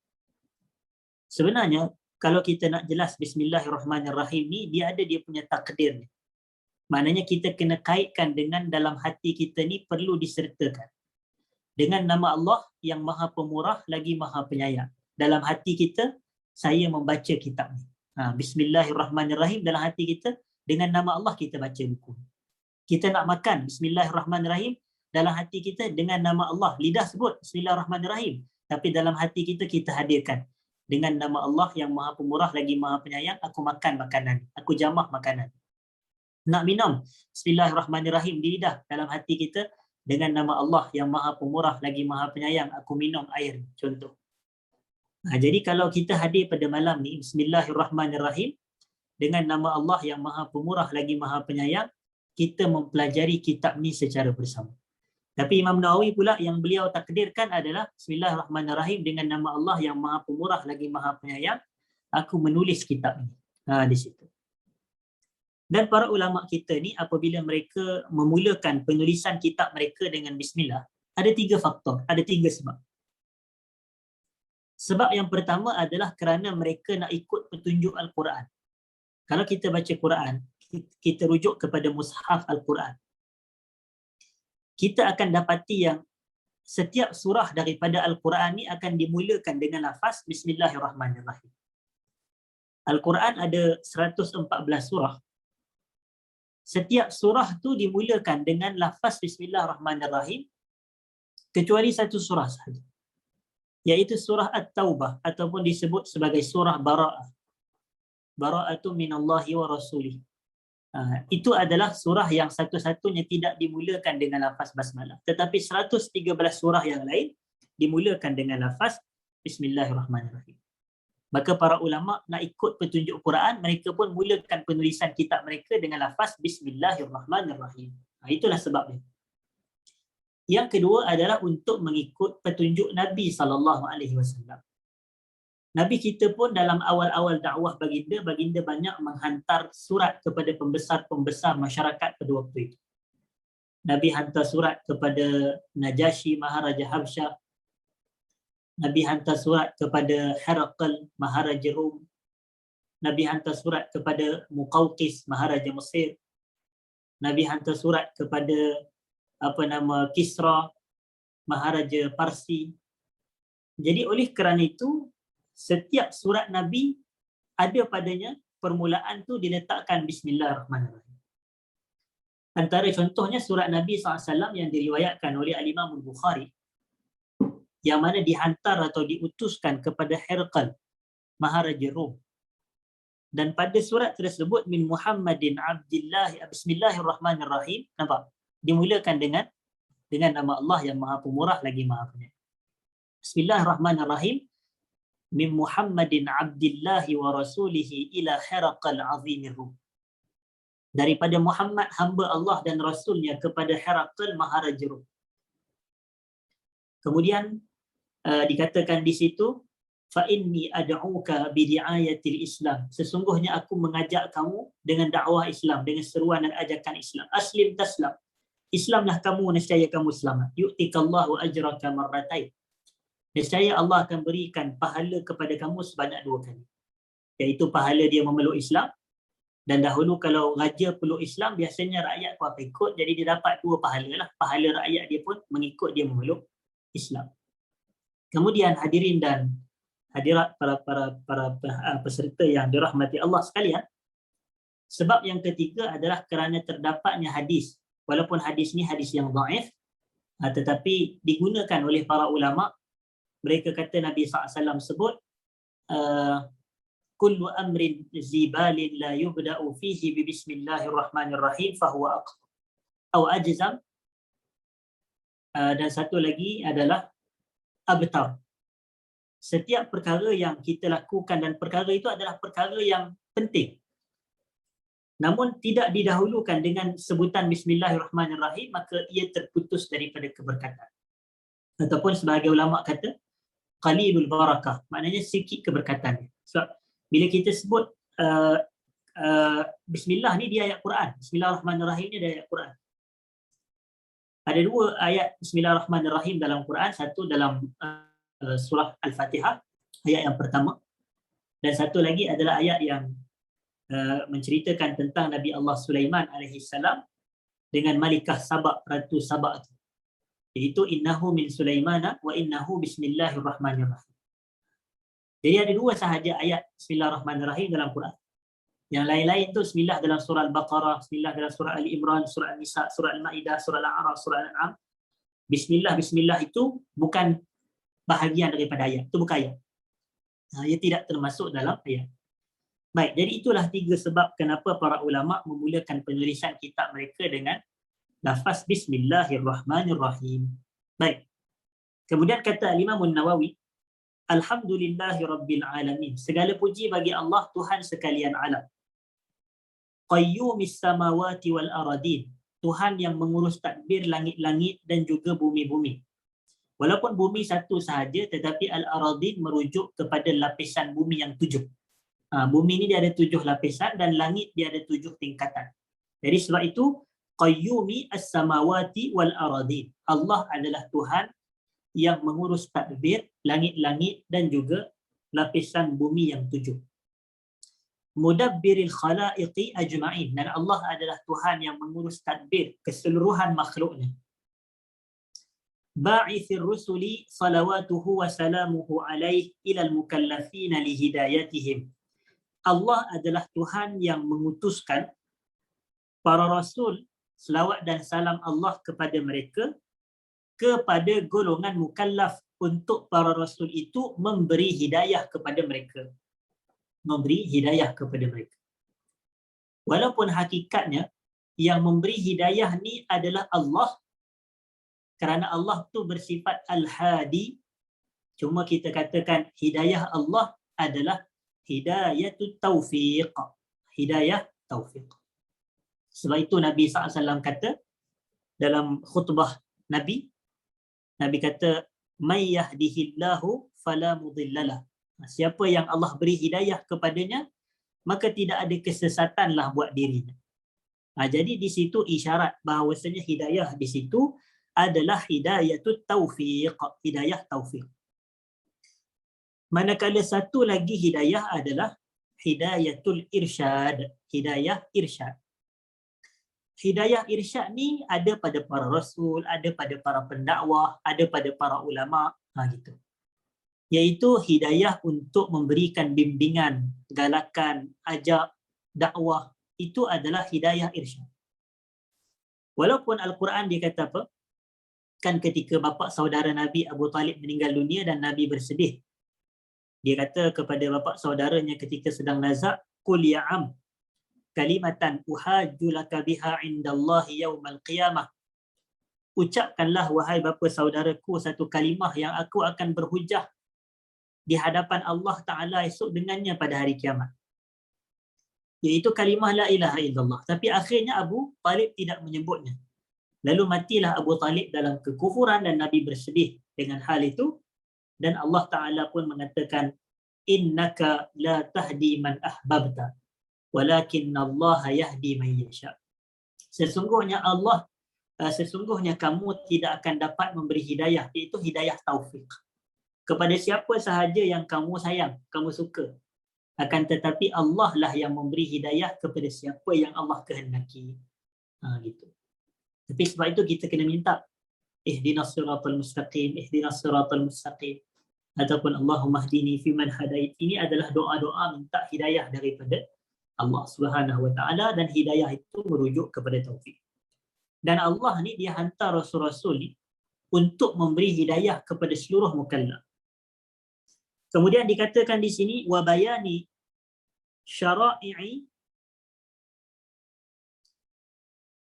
[SPEAKER 1] Sebenarnya kalau kita nak jelas Bismillahirrahmanirrahim ni, dia ada dia punya takdir ni. Maknanya kita kena kaitkan dengan dalam hati kita ni perlu disertakan dengan nama Allah yang Maha Pemurah lagi Maha Penyayang. Dalam hati kita, saya membaca kitab ni. Bismillahirrahmanirrahim dalam hati kita, dengan nama Allah kita baca buku. Kita nak makan, Bismillahirrahmanirrahim, dalam hati kita dengan nama Allah. Lidah sebut Bismillahirrahmanirrahim, tapi dalam hati kita, kita hadirkan dengan nama Allah yang Maha Pemurah lagi Maha Penyayang, aku makan makanan, aku jamah makanan. Nak minum, Bismillahirrahmanirrahim di lidah, dalam hati kita, dengan nama Allah yang Maha Pemurah lagi Maha Penyayang, aku minum air, contoh. Jadi kalau kita hadir pada malam ni, Bismillahirrahmanirrahim, dengan nama Allah yang Maha Pemurah lagi Maha Penyayang, kita mempelajari kitab ni secara bersama. Tapi Imam Nawawi pula yang beliau takdirkan adalah Bismillahirrahmanirrahim, dengan nama Allah yang Maha Pemurah lagi Maha Penyayang, aku menulis kitab ni. Di situ. Dan para ulama kita ni apabila mereka memulakan penulisan kitab mereka dengan bismillah, ada 3 faktor, ada 3 sebab. Sebab yang pertama adalah kerana mereka nak ikut petunjuk Al-Quran. Kalau kita baca Quran, kita rujuk kepada mushaf Al-Quran, kita akan dapati yang setiap surah daripada Al-Quran ni akan dimulakan dengan lafaz Bismillahirrahmanirrahim. Al-Quran ada 114 surah. Setiap surah tu dimulakan dengan lafaz Bismillahirrahmanirrahim, kecuali satu surah sahaja, iaitu surah At-Taubah ataupun disebut sebagai surah Bara'ah. Bara'atu minallahi wa rasulih. Itu adalah surah yang satu-satunya tidak dimulakan dengan lafaz basmalah. Tetapi 113 surah yang lain dimulakan dengan lafaz Bismillahirrahmanirrahim. Maka para ulama nak ikut petunjuk Quran, mereka pun mulakan penulisan kitab mereka dengan lafaz Bismillahirrahmanirrahim. Itulah sebabnya. Yang kedua adalah untuk mengikut petunjuk Nabi SAW. Nabi kita pun dalam awal-awal dakwah baginda banyak menghantar surat kepada pembesar-pembesar masyarakat pada waktu itu. Nabi hantar surat kepada Najasyi Maharaja Habsyah. Nabi hantar surat kepada Herakl Maharaja Rom. Nabi hantar surat kepada Muqawqis Maharaja Mesir. Nabi hantar surat kepada Kisra Maharaja Parsi. Jadi oleh kerana itu, setiap surat Nabi ada padanya permulaan tu diletakkan Bismillahirrahmanirrahim. Antara contohnya surat Nabi SAW yang diriwayatkan oleh Al-Imam Al-Bukhari, yang mana dihantar atau diutuskan kepada Herakl Maharaja Rom. Dan pada surat tersebut, min Muhammadin Abdillah, Bismillahirrahmanirrahim, nampak? Dimulakan dengan nama Allah yang Maha Pemurah lagi Maha Penyayang. Bismillahirrahmanirrahim. Min Muhammadin Abdillahi wa Rasulihi ila Herakl Azimir Rum. Daripada Muhammad hamba Allah dan Rasulnya kepada Herakl Maharaja Rum. Kemudian dikatakan di situ, fa inni ad'uka bi di'ayatil Islam. Sesungguhnya aku mengajak kamu dengan dakwah Islam, dengan seruan dan ajakan Islam. Aslim taslam. Islamlah kamu, nescaya kamu selamat. Yu'tikallahu ajraka marratain. Nescaya Allah akan berikan pahala kepada kamu sebanyak 2 kali. Iaitu pahala dia memeluk Islam. Dan dahulu kalau raja peluk Islam, biasanya rakyat pun akan ikut. Jadi dia dapat 2 pahala lah. Pahala rakyat dia pun mengikut dia memeluk Islam. Kemudian hadirin dan hadirat para peserta yang dirahmati Allah sekalian, sebab yang ketiga adalah kerana terdapatnya hadis. Walaupun hadis ni hadis yang dhaif, tetapi digunakan oleh para ulama. Mereka kata Nabi SAW sebut, kullu amrin zibalin la yubda'u fihi bi bismillahirrahmanirrahim fahuwa aqta atau ajzam. Dan satu lagi adalah abtar. Setiap perkara yang kita lakukan dan perkara itu adalah perkara yang penting, namun tidak didahulukan dengan sebutan Bismillahirrahmanirrahim, maka ia terputus daripada keberkatan. Ataupun sebahagian ulama kata qalilul barakah, maknanya sikit keberkatannya. Sebab bila kita sebut Bismillah ni dia ayat Quran. Bismillahirrahmanirrahim ni dia ayat Quran. Ada 2 ayat Bismillahirrahmanirrahim dalam Quran. Satu dalam surah Al-Fatihah, ayat yang pertama. Dan satu lagi adalah ayat yang menceritakan tentang Nabi Allah Sulaiman alaihissalam dengan Malikah Sabak, Ratu Sabak itu. Iaitu innahu min Sulaimana wa innahu bismillahirrahmanirrahim. Jadi ada 2 sahaja ayat Bismillahirrahmanirrahim dalam Quran. Yang lain-lain tu Bismillah dalam surah Al-Baqarah, Bismillah dalam surah Ali Imran, surah An-Nisa, surah Al-Ma'idah, surah Al-A'raf, surah Al-An'am. Bismillah itu bukan bahagian daripada ayat. Itu bukan ayat. Ia tidak termasuk dalam ayat. Baik, jadi itulah 3 sebab kenapa para ulama memulakan penulisan kitab mereka dengan lafaz Bismillahirrahmanirrahim. Baik. Kemudian kata Imam Nawawi, Alhamdulillahi Rabbil Alamin. Segala puji bagi Allah, Tuhan sekalian alam. Qayyumis samawati wal aradin. Tuhan yang mengurus tadbir langit-langit dan juga bumi-bumi. Walaupun bumi satu sahaja, tetapi al-aradin merujuk kepada lapisan bumi yang 7. Bumi ni dia ada 7 lapisan dan langit dia ada 7 tingkatan. Jadi sebab itu, Qayyumi as-samawati wal aradin. Allah adalah Tuhan yang mengurus tadbir langit-langit dan juga lapisan bumi yang 7. Mudabbiril khalaiqi ajma'in. Dan Allah adalah Tuhan yang mengurus tadbir keseluruhan makhluknya. Ba'ithir rusuli salawatuhu wa salamuhu alaih ilal mukallafina li hidayatihim. Allah adalah Tuhan yang mengutuskan para rasul, selawat dan salam Allah kepada mereka, kepada golongan mukallaf, untuk para rasul itu memberi hidayah kepada mereka. Memberi hidayah kepada mereka. Walaupun hakikatnya yang memberi hidayah ni adalah Allah, kerana Allah tu bersifat Al-Hadi. Cuma kita katakan hidayah Allah adalah hidayatut taufiq. Hidayah taufiq. Sebab itu Nabi SAW kata dalam khutbah Nabi kata, "May yahdihillahu fala mudhillalah, Siapa yang Allah beri hidayah kepadanya, maka tidak ada kesesatanlah buat dirinya. Jadi di situ isyarat bahawasanya hidayah di situ adalah hidayatut taufiq, hidayah taufiq. Manakala satu lagi hidayah adalah hidayatul irsyad, hidayah irsyad. Hidayah irsyad ni ada pada para rasul, ada pada para pendakwah, ada pada para ulama, gitu. Iaitu hidayah untuk memberikan bimbingan, galakan, ajak, dakwah, itu adalah hidayah irsyad. Walaupun Al-Quran dia kata apa? Kan ketika bapa saudara Nabi Abu Talib meninggal dunia dan Nabi bersedih. Dia kata kepada bapa saudaranya ketika sedang nazak, "Qul ya am, kalimatan uhajju laka biha indallahi yaumal qiyamah." Ucapkanlah wahai bapa saudaraku satu kalimah yang aku akan berhujah di hadapan Allah Ta'ala esok dengannya pada hari kiamat. Iaitu kalimah la ilaha illallah. Tapi akhirnya Abu Talib tidak menyebutnya. Lalu matilah Abu Talib dalam kekufuran dan Nabi bersedih dengan hal itu. Dan Allah Ta'ala pun mengatakan, "Innaka la tahdi man ahbabta, walakinna Allah yahdi man yasha." Sesungguhnya kamu tidak akan dapat memberi hidayah, iaitu hidayah taufik, kepada siapa sahaja yang kamu sayang, kamu suka. Akan tetapi Allah lah yang memberi hidayah kepada siapa yang Allah kehendaki. Gitu. Tapi sebab itu kita kena minta, ihdinas siratal mustaqim, ihdinas siratal mustaqim, ataupun Allahumma hdini fiman hadait. Ini adalah doa-doa minta hidayah daripada Allah Subhanahu wa taala, dan hidayah itu merujuk kepada taufik. Dan Allah ni dia hantar rasul-rasul ni untuk memberi hidayah kepada seluruh mukallaf. Kemudian dikatakan di sini wa bayani syara'i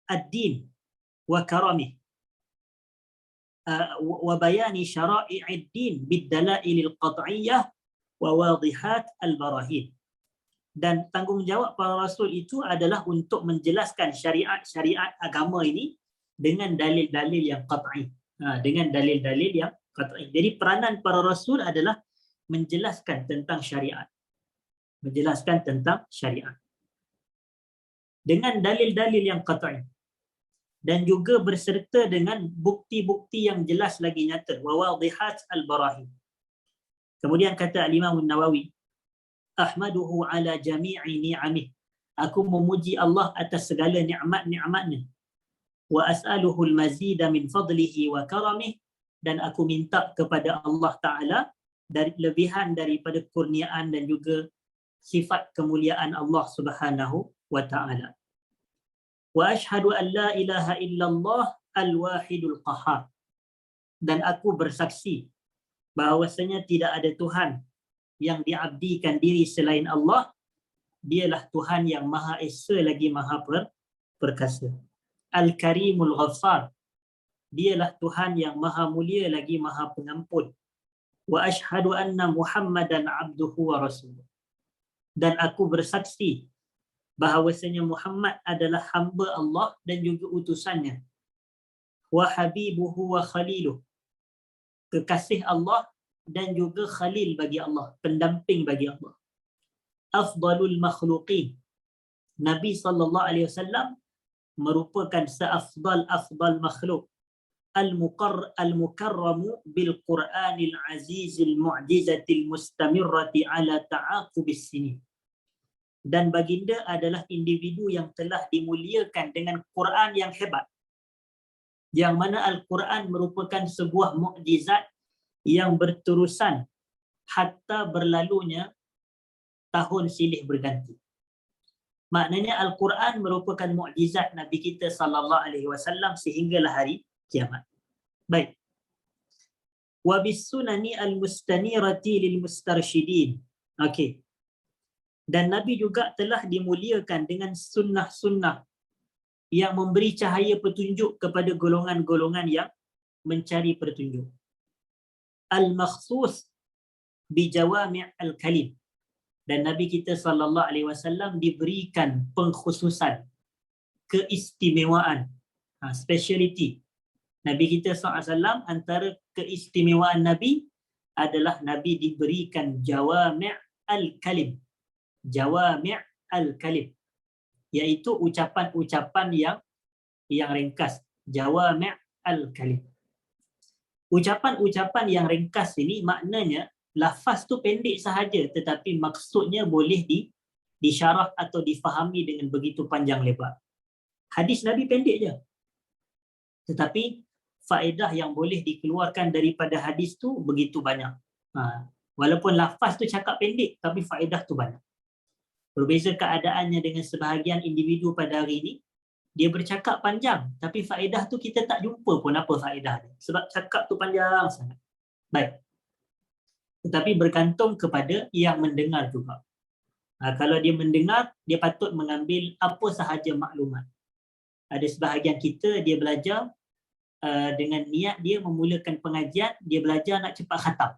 [SPEAKER 1] ad-din wa karamih, wa bayani syara'i ad-din bid-dalail al-qat'iyyah wa wadihat al-barahin. Dan tanggungjawab para rasul itu adalah untuk menjelaskan syariat-syariat agama ini dengan dalil-dalil yang qat'i. Dengan dalil-dalil yang qat'i. Jadi peranan para rasul adalah menjelaskan tentang syariat. Menjelaskan tentang syariat. Dengan dalil-dalil yang qat'i. Dan juga berserta dengan bukti-bukti yang jelas lagi nyata. Wa wadihat al-barahin. Kemudian kata Al-Imam Nawawi, ahmaduhu ala jami'i ni'amih. Aku memuji Allah atas segala nikmat-nikmatnya. Wa as'aluhu al-mazida min fadlihi wa karamih. Dan aku minta kepada Allah Ta'ala dari lebihan daripada kurniaan dan juga sifat kemuliaan Allah Subhanahu wa Ta'ala. Wa ashhadu an la ilaha illallah al-wahidul qahhar. Dan aku bersaksi bahawasanya tidak ada Tuhan yang diabdikan diri selain Allah, dialah Tuhan yang Maha Esa lagi Maha Perkasa. Al-Karimul Ghaffar, dialah Tuhan yang Maha Mulia lagi Maha Pengampun. Wa ashhadu anna Muhammadan abduhu wa rasuluh. Dan aku bersaksi bahawasanya Muhammad adalah hamba Allah dan juga utusannya. Wa habibuhu wa khaliluh, kekasih Allah dan juga khalil bagi Allah, pendamping bagi Allah. Afdalul makhluqin, Nabi SAW merupakan seafdal makhluk. Al-mukarramu bil Qur'anil azizil mu'jizatil mustamirrati ala ta'aqubis sinin. Dan baginda adalah individu yang telah dimuliakan dengan Quran yang hebat, yang mana Al-Quran merupakan sebuah mukjizat yang berterusan hatta berlalunya tahun silih berganti. Maknanya Al-Quran merupakan mukjizat Nabi kita sallallahu alaihi wasallam sehinggalah hari kiamat. Baik. Wa bis-sunani al-mustanirati lil mustarsyidin. Okey. Dan Nabi juga telah dimuliakan dengan sunnah-sunnah yang memberi cahaya petunjuk kepada golongan-golongan yang mencari petunjuk. Al-makhsus bi jawami' al-kalim. Dan Nabi kita sallallahu alaihi wasallam diberikan pengkhususan, keistimewaan, speciality. Nabi kita sallallahu alaihi wasallam, antara keistimewaan Nabi, adalah Nabi diberikan jawami' al-kalim. Jawami' al-kalim, iaitu ucapan-ucapan yang ringkas. Jawami' al-kalim. Ucapan-ucapan yang ringkas ini maknanya lafaz tu pendek sahaja tetapi maksudnya boleh disyarah atau difahami dengan begitu panjang lebar. Hadis Nabi pendek je, tetapi faedah yang boleh dikeluarkan daripada hadis tu begitu banyak. Walaupun lafaz tu cakap pendek tapi faedah tu banyak. Berbeza keadaannya dengan sebahagian individu pada hari ini, dia bercakap panjang tapi faedah tu kita tak jumpa pun apa faedah dia, sebab cakap tu panjang sangat. Baik. Tetapi bergantung kepada yang mendengar juga. Kalau dia mendengar, dia patut mengambil apa sahaja maklumat. Ada sebahagian kita dia belajar dengan niat dia memulakan pengajian, dia belajar nak cepat khatam.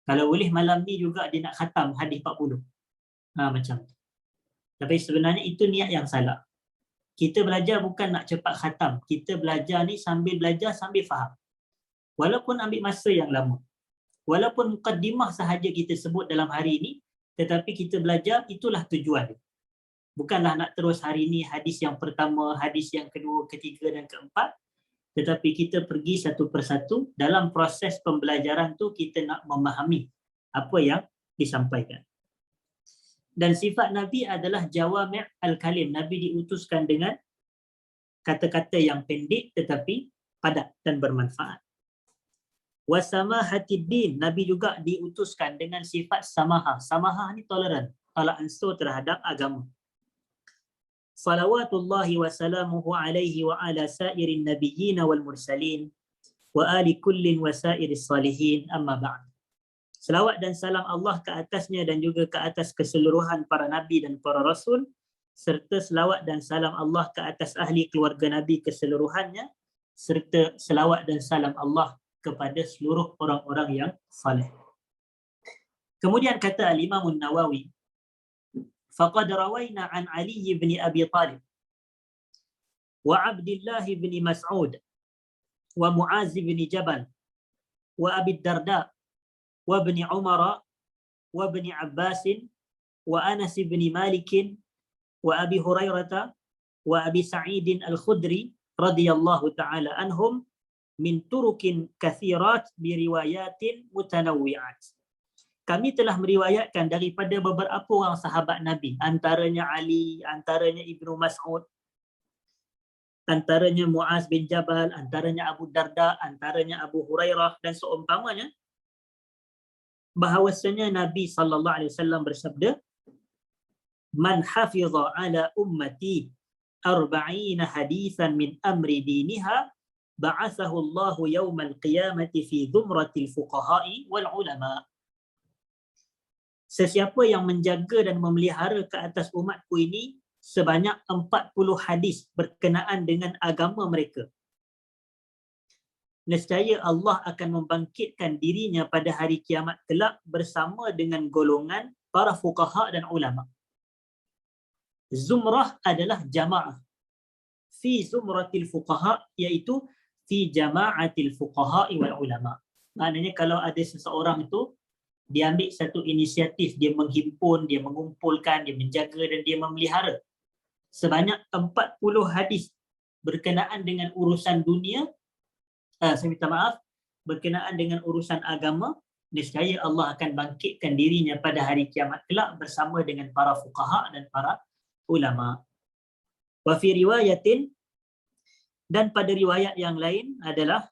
[SPEAKER 1] Kalau boleh malam ni juga dia nak khatam hadis 40. Macam tu. Tapi sebenarnya itu niat yang salah. Kita belajar bukan nak cepat khatam. Kita belajar ni sambil belajar sambil faham. Walaupun ambil masa yang lama. Walaupun mukaddimah sahaja kita sebut dalam hari ini, tetapi kita belajar itulah tujuan dia. Bukanlah nak terus hari ini hadis yang pertama, hadis yang kedua, ketiga dan keempat, tetapi kita pergi satu persatu. Dalam proses pembelajaran tu kita nak memahami apa yang disampaikan. Dan sifat Nabi adalah jawami' al-kalim. Nabi diutuskan dengan kata-kata yang pendek tetapi padat dan bermanfaat. Wasamahatid din. Nabi juga diutuskan dengan sifat samahah. Samahah ni toleran, tolak ansur terhadap agama. Salawatullahi wa salamuhu alaihi wa ala sairin nabiyyin wal mursalin wa ali kullin wa sairis salihin, amma ba'd. Selawat dan salam Allah ke atasnya dan juga ke atas keseluruhan para nabi dan para rasul, serta selawat dan salam Allah ke atas ahli keluarga Nabi keseluruhannya, serta selawat dan salam Allah kepada seluruh orang-orang yang saleh. Kemudian kata Al-Imam An-Nawawi, faqad rawayna an Ali bin Abi Talib wa Abdullah bin Mas'ud wa Mu'az bin Jabal wa Abi Darda wa Ibn Umar wa Ibn Abbas wa Anas bin Malik wa Abi Hurairah wa Abi Sa'id Al-Khudri radhiyallahu ta'ala anhum min turukin kathirat biriwayatin mutanawwi'at. Kami telah meriwayatkan daripada beberapa orang sahabat Nabi, antaranya Ali, antaranya Ibnu Mas'ud, antaranya Mu'az bin Jabal, antaranya Abu Darda, antaranya Abu Hurairah dan seumpamanya, bahawasanya Nabi sallallahu alaihi wasallam bersabda, man hafiza ala ummati 40 hadithan min amri diniha ba'athahu Allahu yawmal qiyamati fi dhumratil fuqaha'i wal ulama. Sesiapa yang menjaga dan memelihara ke atas umatku ini sebanyak 40 hadis berkenaan dengan agama mereka, nescaya Allah akan membangkitkan dirinya pada hari kiamat kelak bersama dengan golongan para fuqaha dan ulama. Zumrah adalah jamaah. Fi zumratil fuqaha, iaitu fi jama'atil fuqaha wal ulama. Maknanya kalau ada seseorang itu, dia ambil satu inisiatif, dia menghimpun, dia mengumpulkan, dia menjaga dan dia memelihara sebanyak 40 hadis berkenaan dengan urusan dunia, saya minta maaf, berkenaan dengan urusan agama, nescaya Allah akan bangkitkan dirinya pada hari kiamat kelak bersama dengan para fuqaha dan para ulama. Wa fi riwayatin, dan pada riwayat yang lain adalah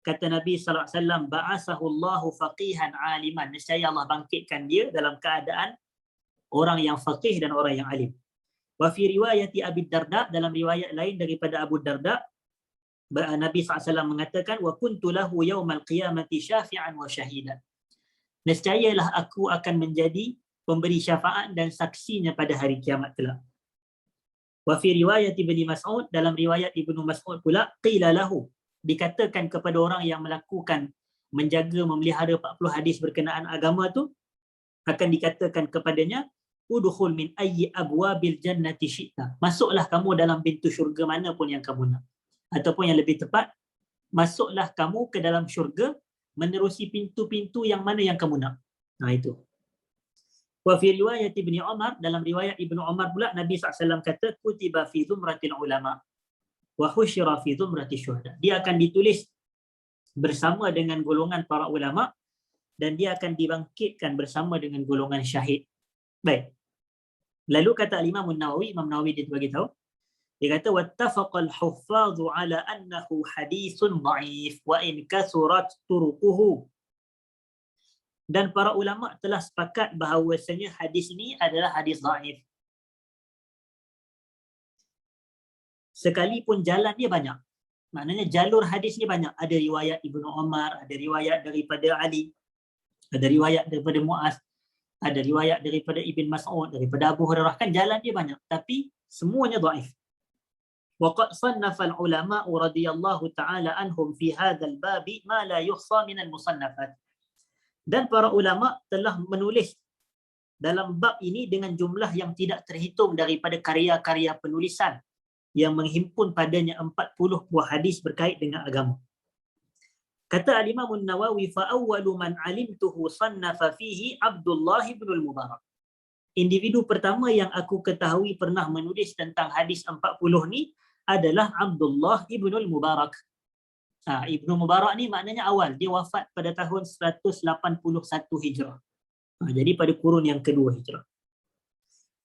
[SPEAKER 1] kata Nabi sallallahu alaihi wasallam, ba'asahu Allahu faqihan aliman, nescaya Allah bangkitkan dia dalam keadaan orang yang faqih dan orang yang alim. Wa fi riwayati Abi Darda, dalam riwayat lain daripada Abu Darda, Nabi SAW mengatakan, wa kuntu lahu yaumal qiyamati syafi'an wa syahidan, nescayalah aku akan menjadi pemberi syafaat dan saksinya pada hari kiamat kelak. Wa fi riwayat Ibnu Mas'ud, dalam riwayat Ibnu Mas'ud pula, qila lahu, dikatakan kepada orang yang melakukan menjaga memelihara 40 hadis berkenaan agama tu, akan dikatakan kepadanya, udkhul min ayyi abwabil jannati syi'ta, masuklah kamu dalam pintu syurga mana pun yang kamu nak. Ataupun yang lebih tepat, masuklah kamu ke dalam syurga menerusi pintu-pintu yang mana yang kamu nak. Itu. Wa fi riwayat Ibnu Umar, dalam riwayat Ibnu Umar pula Nabi SAW kata kutiba fi zumratil ulama wa husyira fi zumratil syuhada. Dia akan ditulis bersama dengan golongan para ulama dan dia akan dibangkitkan bersama dengan golongan syahid. Baik. Lalu kata Imam Nawawi, Imam Nawawi dia bagi tahu, dia kata wattafaqal huffazu ala annahu hadithun dhaif wa in kasurat turuquhu. Dan para ulama telah sepakat bahawasanya hadis ini adalah hadis dhaif. Sekalipun jalan dia banyak. Maknanya jalur hadis ni banyak. Ada riwayat Ibnu Umar, ada riwayat daripada Ali, ada riwayat daripada Muaz, ada riwayat daripada Ibn Mas'ud, daripada Abu Hurairah. Kan jalan dia banyak, tapi semuanya dhaif. Wa qad sannafa al-ulama radhiyallahu ta'ala anhum fi hadzal bab ma la yuhsa min al-musannafat. Dan para ulama telah menulis dalam bab ini dengan jumlah yang tidak terhitung daripada karya-karya penulisan yang menghimpun padanya 40 buah hadis berkait dengan agama. Kata al-Imam an-Nawawi, fa awwalu man alimtuhu sannafa fihi Abdullah ibn al-Mubarak. Individu pertama yang aku ketahui pernah menulis tentang hadis 40 ni adalah Abdullah ibn al-Mubarak. Ibnu Mubarak ni maknanya awal, dia wafat pada tahun 181 Hijrah. Jadi pada kurun yang kedua Hijrah.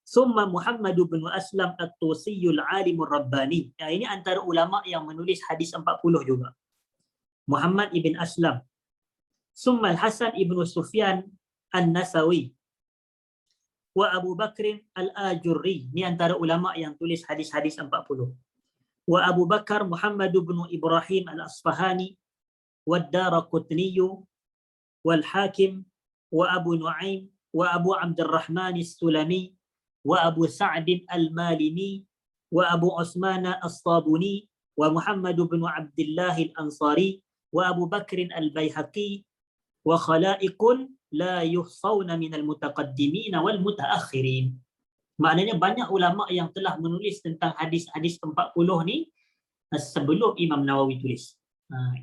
[SPEAKER 1] Summa Muhammad bin Aslam at-Tusiyul Alimur Rabbani. Ini antara ulama yang menulis hadis 40 juga. Muhammad ibn Aslam. Summa Al-Hasan ibn Sufyan An-Nasawi. Wa Abu Bakr Al-Ajurri. Ini antara ulama yang tulis hadis-hadis 40. Wa Abu Bakar Muhammad bin Ibrahim Al-Asfahani. Wa Ad-Daraqutni. Wal Hakim. Wa Abu Nu'aim. Wa Abu Abdurrahman As-Sulami. Wa Abu Sa'd Al-Malini. Wa Abu Utsman As-Sabuni. Wa Muhammad bin Abdullah Al-Ansari. Wa Abu Bakr Al-Baihaqi. Wa khalaiqun la yuhsawna minal mutaqaddimin wal mutaakhirin. Maknanya banyak ulama yang telah menulis tentang hadis-hadis 40 ni sebelum Imam Nawawi tulis.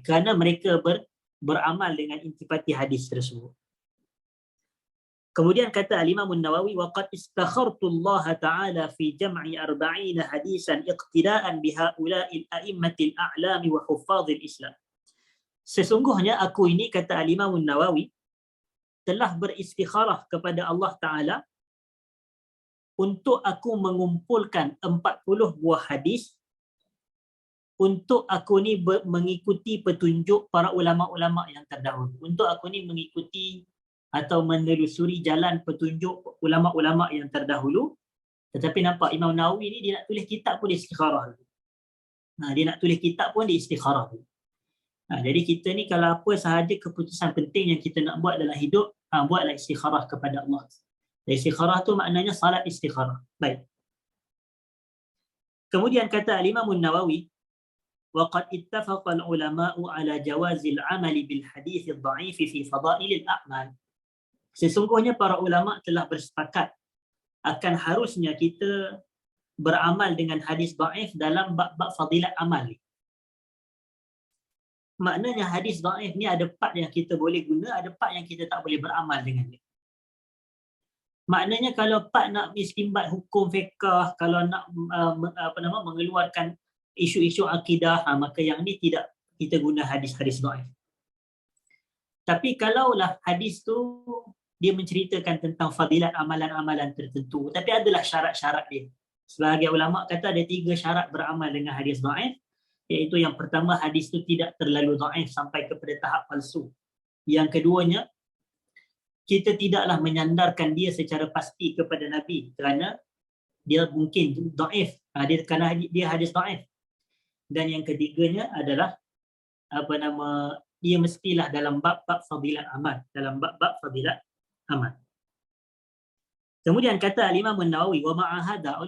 [SPEAKER 1] Kerana mereka beramal dengan intipati hadis tersebut. Kemudian kata al-Imam Nawawi, wa qad istakhartu Allah Ta'ala fi jam'i 40 hadisan iqtida'an bihaula'il a'immatil a'lami wa huffazil Islam. Sesungguhnya aku ini, kata al-Imam Nawawi, telah beristikharah kepada Allah Ta'ala untuk aku mengumpulkan 40 buah hadis untuk aku ni mengikuti petunjuk para ulama-ulama yang terdahulu. Untuk aku ni mengikuti atau menelusuri jalan petunjuk ulama-ulama yang terdahulu. Tetapi nampak Imam Nawawi ni dia nak tulis kitab pun dia istikharah. Dia nak tulis kitab pun dia istikharah. Jadi kita ni kalau apa sahaja keputusan penting yang kita nak buat dalam hidup, buatlah istikharah kepada Allah. Istikharah tu maknanya salat istikharah. Baik. Kemudian kata al-Imam Nawawi, wa qad ittafaqa al-ulama'u ala jawazil 'amali bil hadits ad-dha'if fi fadail al-a'mal. Sesungguhnya para ulama telah bersepakat akan harusnya kita beramal dengan hadis dhaif dalam bab-bab fadilat amal ni. Maknanya hadis dhaif ni ada part yang kita boleh guna, ada part yang kita tak boleh beramal dengan dia. Maknanya kalau part nak istinbat hukum fiqh, kalau nak mengeluarkan isu-isu akidah, maka yang ni tidak kita guna hadis-hadis dhaif. Tapi kalaulah hadis tu dia menceritakan tentang fadilat amalan-amalan tertentu, tapi adalah syarat-syarat dia. Sebahagian ulama kata ada 3 syarat beramal dengan hadis dhaif, iaitu yang pertama, hadis tu tidak terlalu dhaif sampai kepada tahap palsu. Yang keduanya, kita tidaklah menyandarkan dia secara pasti kepada Nabi kerana dia mungkin dhaif, kerana dia hadis dhaif. Dan yang ketiganya adalah dia mestilah dalam bab-bab fadilat amal, dalam bab-bab fadilat amal. Kemudian kata al-Imam An-Nawawi, wa ma'a hadha,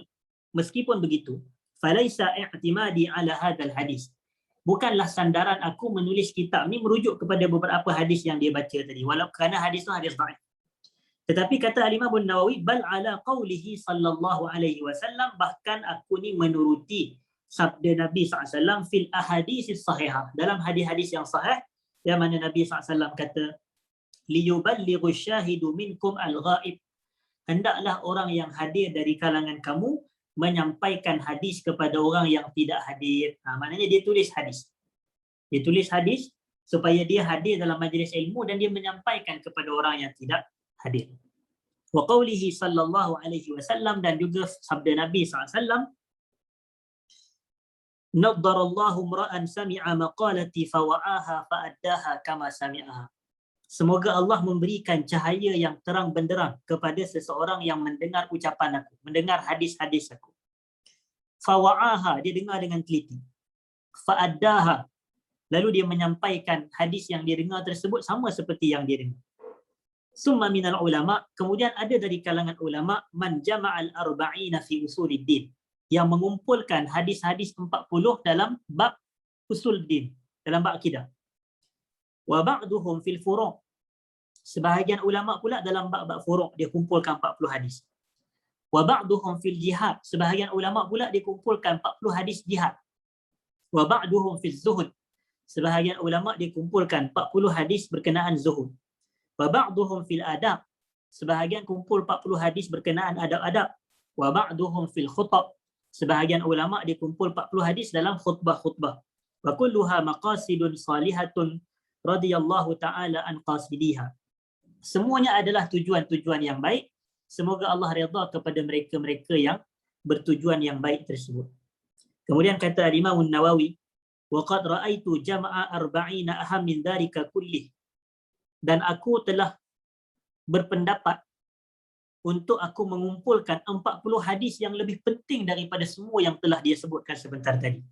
[SPEAKER 1] meskipun begitu, falaisa i'timadi ala hadzal hadis. Bukanlah sandaran aku menulis kitab ni merujuk kepada beberapa hadis yang dia baca tadi, walaupun kerana hadis tu hadis dhaif. Tetapi kata al-Imam An-Nawawi, bal ala qaulihi sallallahu alaihi wasallam, bahkan aku ni menuruti sabda Nabi SAW fil ahaditsis sahihah, dalam hadis-hadis yang sahih, yang mana Nabi SAW kata, liyuballighu syahidu minkum al-ghaib, hendaklah orang yang hadir dari kalangan kamu menyampaikan hadis kepada orang yang tidak hadir. Maknanya dia tulis hadis. Dia tulis hadis supaya dia hadir dalam majlis ilmu dan dia menyampaikan kepada orang yang tidak hadir. Wa qawlihi sallallahu alaihi wasallam, dan juga sabda Nabi SAW, naddarallahu mra'an sami'a maqalati fawa'aha fa'addaha kama sami'aha. Semoga Allah memberikan cahaya yang terang benderang kepada seseorang yang mendengar ucapan aku, mendengar hadis-hadis aku. Fawa'aha, dia dengar dengan teliti. Fa'addaha, lalu dia menyampaikan hadis yang dia dengar tersebut sama seperti yang dia dengar. Summa minal ulama, kemudian ada dari kalangan ulama, man jama'al arba'ina fi usuluddin, yang mengumpulkan hadis-hadis 40 dalam bab usul din, dalam bab akidah. Wa ba'duhum fil furu', sebahagian ulama pula dalam bab-bab furu' dia kumpulkan 40 hadis. Wa ba'duhum fil jihad, sebahagian ulama pula dia kumpulkan 40 hadis jihad. Wa ba'duhum fil zuhud, sebahagian ulama dia kumpulkan 40 hadis berkenaan zuhud. Wa ba'duhum fil adab, sebahagian kumpul 40 hadis berkenaan adab-adab. Wa ba'duhum fil khutab, sebahagian ulama dia kumpul 40 hadis dalam khutbah-khutbah. Wa kulluha maqasidun salihatun radhiyallahu ta'ala an qasidiha. Semuanya adalah tujuan-tujuan yang baik. Semoga Allah redha kepada mereka-mereka yang bertujuan yang baik tersebut. Kemudian kata Imam Nawawi, wa qad ra'aitu jama'a arba'ina aham min dhalika kullih, dan aku telah berpendapat untuk aku mengumpulkan 40 hadis yang lebih penting daripada semua yang telah dia sebutkan sebentar tadi.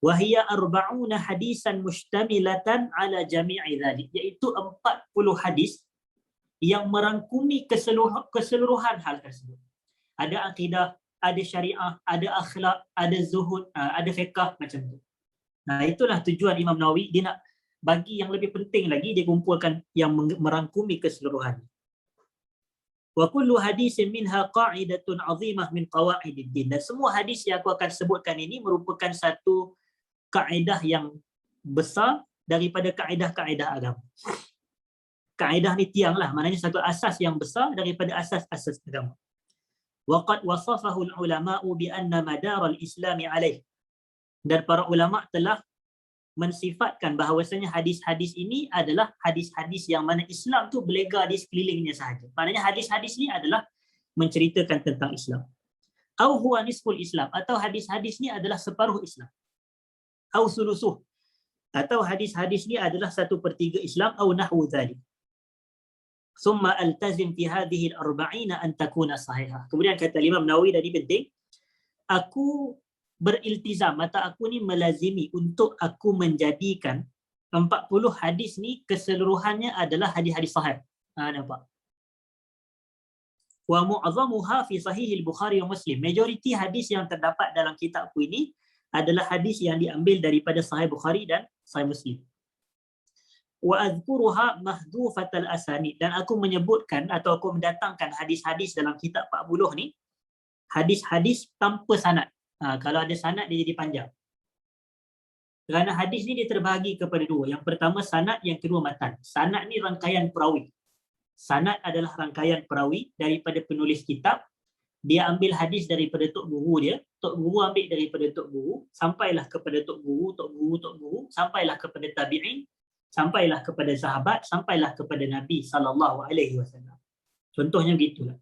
[SPEAKER 1] Wahia arba'una hadisan mustamilatan ala jami'i dhalik, iaitu 40 hadis yang merangkumi keseluruhan hal tersebut. Ada akidah, ada syariah, ada akhlak, ada zuhud, ada fiqh, macam tu. Nah, itulah tujuan Imam Nawawi, dia nak bagi yang lebih penting lagi, dia kumpulkan yang merangkumi keseluruhan. Wa kullu hadisin minha qa'idatun 'azimah min qawaidid din, dan semua hadis yang aku akan sebutkan ini merupakan satu kaedah yang besar daripada kaedah-kaedah agama. Kaedah ni tiang lah, maknanya satu asas yang besar daripada asas-asas agama. Wa qad wasafahu al-ulama'u bi anna madar al-islam 'alaih, dan para ulama telah mensifatkan bahawasanya hadis-hadis ini adalah hadis-hadis yang mana Islam tu berlega di sekelilingnya sahaja. Maknanya hadis-hadis ni adalah menceritakan tentang Islam. Au huwa nisful Islam, atau hadis-hadis ni adalah separuh Islam. Au sulusuh, atau hadis-hadis ni adalah 1/3 Islam, au nahwu dzalik. Summa altazim fi hadhihi al-arba'ina an takuna sahihah. Kemudian kata Imam Nawawi tadi penting, aku beriltizam atau aku ni melazimi untuk aku menjadikan 40 hadis ni keseluruhannya adalah hadis-hadis sahih. Nampak? Wa mu'azzamuha fi sahih al-Bukhari wa Muslim. Majoriti hadis yang terdapat dalam kitabku ini adalah hadis yang diambil daripada Sahih Bukhari dan Sahih Muslim. Wa azkuruha mahdhufatal asanid, dan aku menyebutkan atau aku mendatangkan hadis-hadis dalam kitab 40 ni, hadis-hadis tanpa sanad. Kalau ada sanad dia jadi panjang. Kerana hadis ni dia terbahagi kepada dua. Yang pertama sanad, yang kedua matan. Sanad ni rangkaian perawi. Sanad adalah rangkaian perawi daripada penulis kitab. Dia ambil hadis daripada tok guru dia, tok guru ambil daripada tok guru, sampailah kepada tok guru, tok guru, tok guru, sampailah kepada tabi'in, sampailah kepada sahabat, sampailah kepada Nabi SAW. Contohnya begitulah.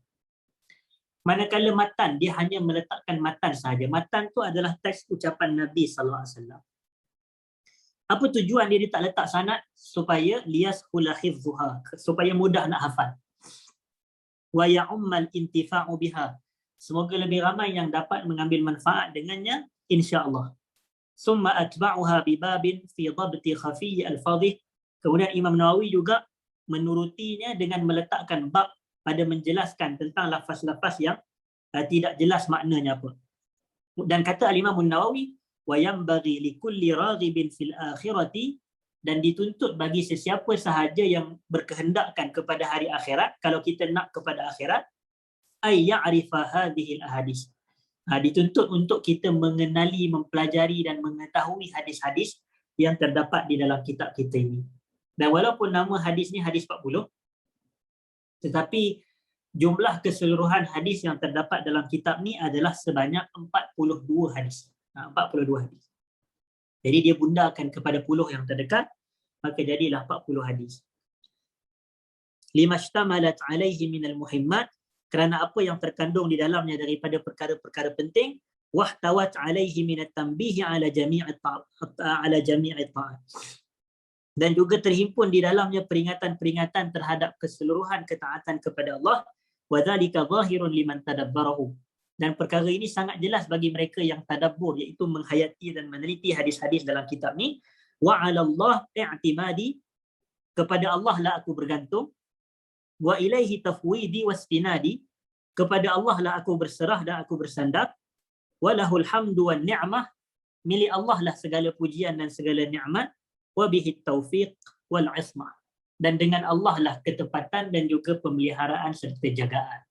[SPEAKER 1] Manakala matan, dia hanya meletakkan matan sahaja. Matan tu adalah teks ucapan Nabi SAW. Apa tujuan dia tak letak sanad? Supaya liyashula hifzuha, supaya mudah nak hafal. Wa ya'ummal intifa'u biha, semoga lebih ramai yang dapat mengambil manfaat dengannya, insya-Allah. Summa atba'uha bibabin fi dhabti khafiyyi al-fadhih. Kemudian Imam Nawawi juga menurutinya dengan meletakkan bab pada menjelaskan tentang lafaz-lafaz yang tidak jelas maknanya apa. Dan kata Al-Imam Nawawi, wa yanbaghi likulli raghibin fil akhirati, dan dituntut bagi sesiapa sahaja yang berkehendakkan kepada hari akhirat, kalau kita nak kepada akhirat, ay ya'rifa hadhihi al-ahadis. Dituntut untuk kita mengenali, mempelajari dan mengetahui hadis-hadis yang terdapat di dalam kitab kita ini. Dan walaupun nama hadis ni hadis 40, tetapi jumlah keseluruhan hadis yang terdapat dalam kitab ni adalah sebanyak 42 hadis. 42 hadis. Jadi dia bundakan kepada 10 yang terdekat, maka jadilah 40 hadis. Limashtamalat alaihi minal muhimmat, kerana apa yang terkandung di dalamnya daripada perkara-perkara penting, wahtawat alaihi minat tanbihi ala jami'at ta'at. Dan juga terhimpun di dalamnya peringatan-peringatan terhadap keseluruhan ketaatan kepada Allah, wa dzalika zahirun liman tadabbarahu. Dan perkara ini sangat jelas bagi mereka yang tadabbur, iaitu menghayati dan meneliti hadis-hadis dalam kitab ni. Wa 'ala Allah i'timadi, kepada Allah lah aku bergantung. Wa ilaihi tafwidi wastinadi, kepada Allah lah aku berserah dan aku bersandar. Walahul hamdu wan ni'mah, milik Allah lah segala pujian dan segala nikmat. Wa bihi taufiq wal ismah, dan dengan Allah lah ketepatan dan juga pemeliharaan serta jagaan.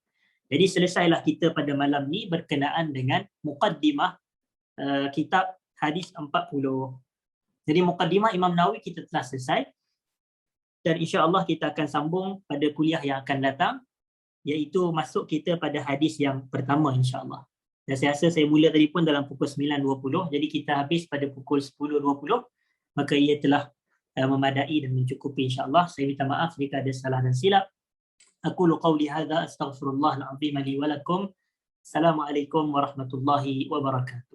[SPEAKER 1] Jadi selesailah kita pada malam ni berkenaan dengan muqaddimah kitab hadis 40. Jadi muqaddimah Imam Nawawi kita telah selesai, dan insya-Allah kita akan sambung pada kuliah yang akan datang, iaitu masuk kita pada hadis yang pertama insya-Allah. Dan saya rasa saya mula tadi pun dalam pukul 9.20, jadi kita habis pada pukul 10.20, maka ia telah memadai dan mencukupi insya-Allah. Saya minta maaf jika ada salah dan silap. Aqulu qawli hadza astaghfirullahal azim li wa lakum. Assalamualaikum warahmatullahi wabarakatuh.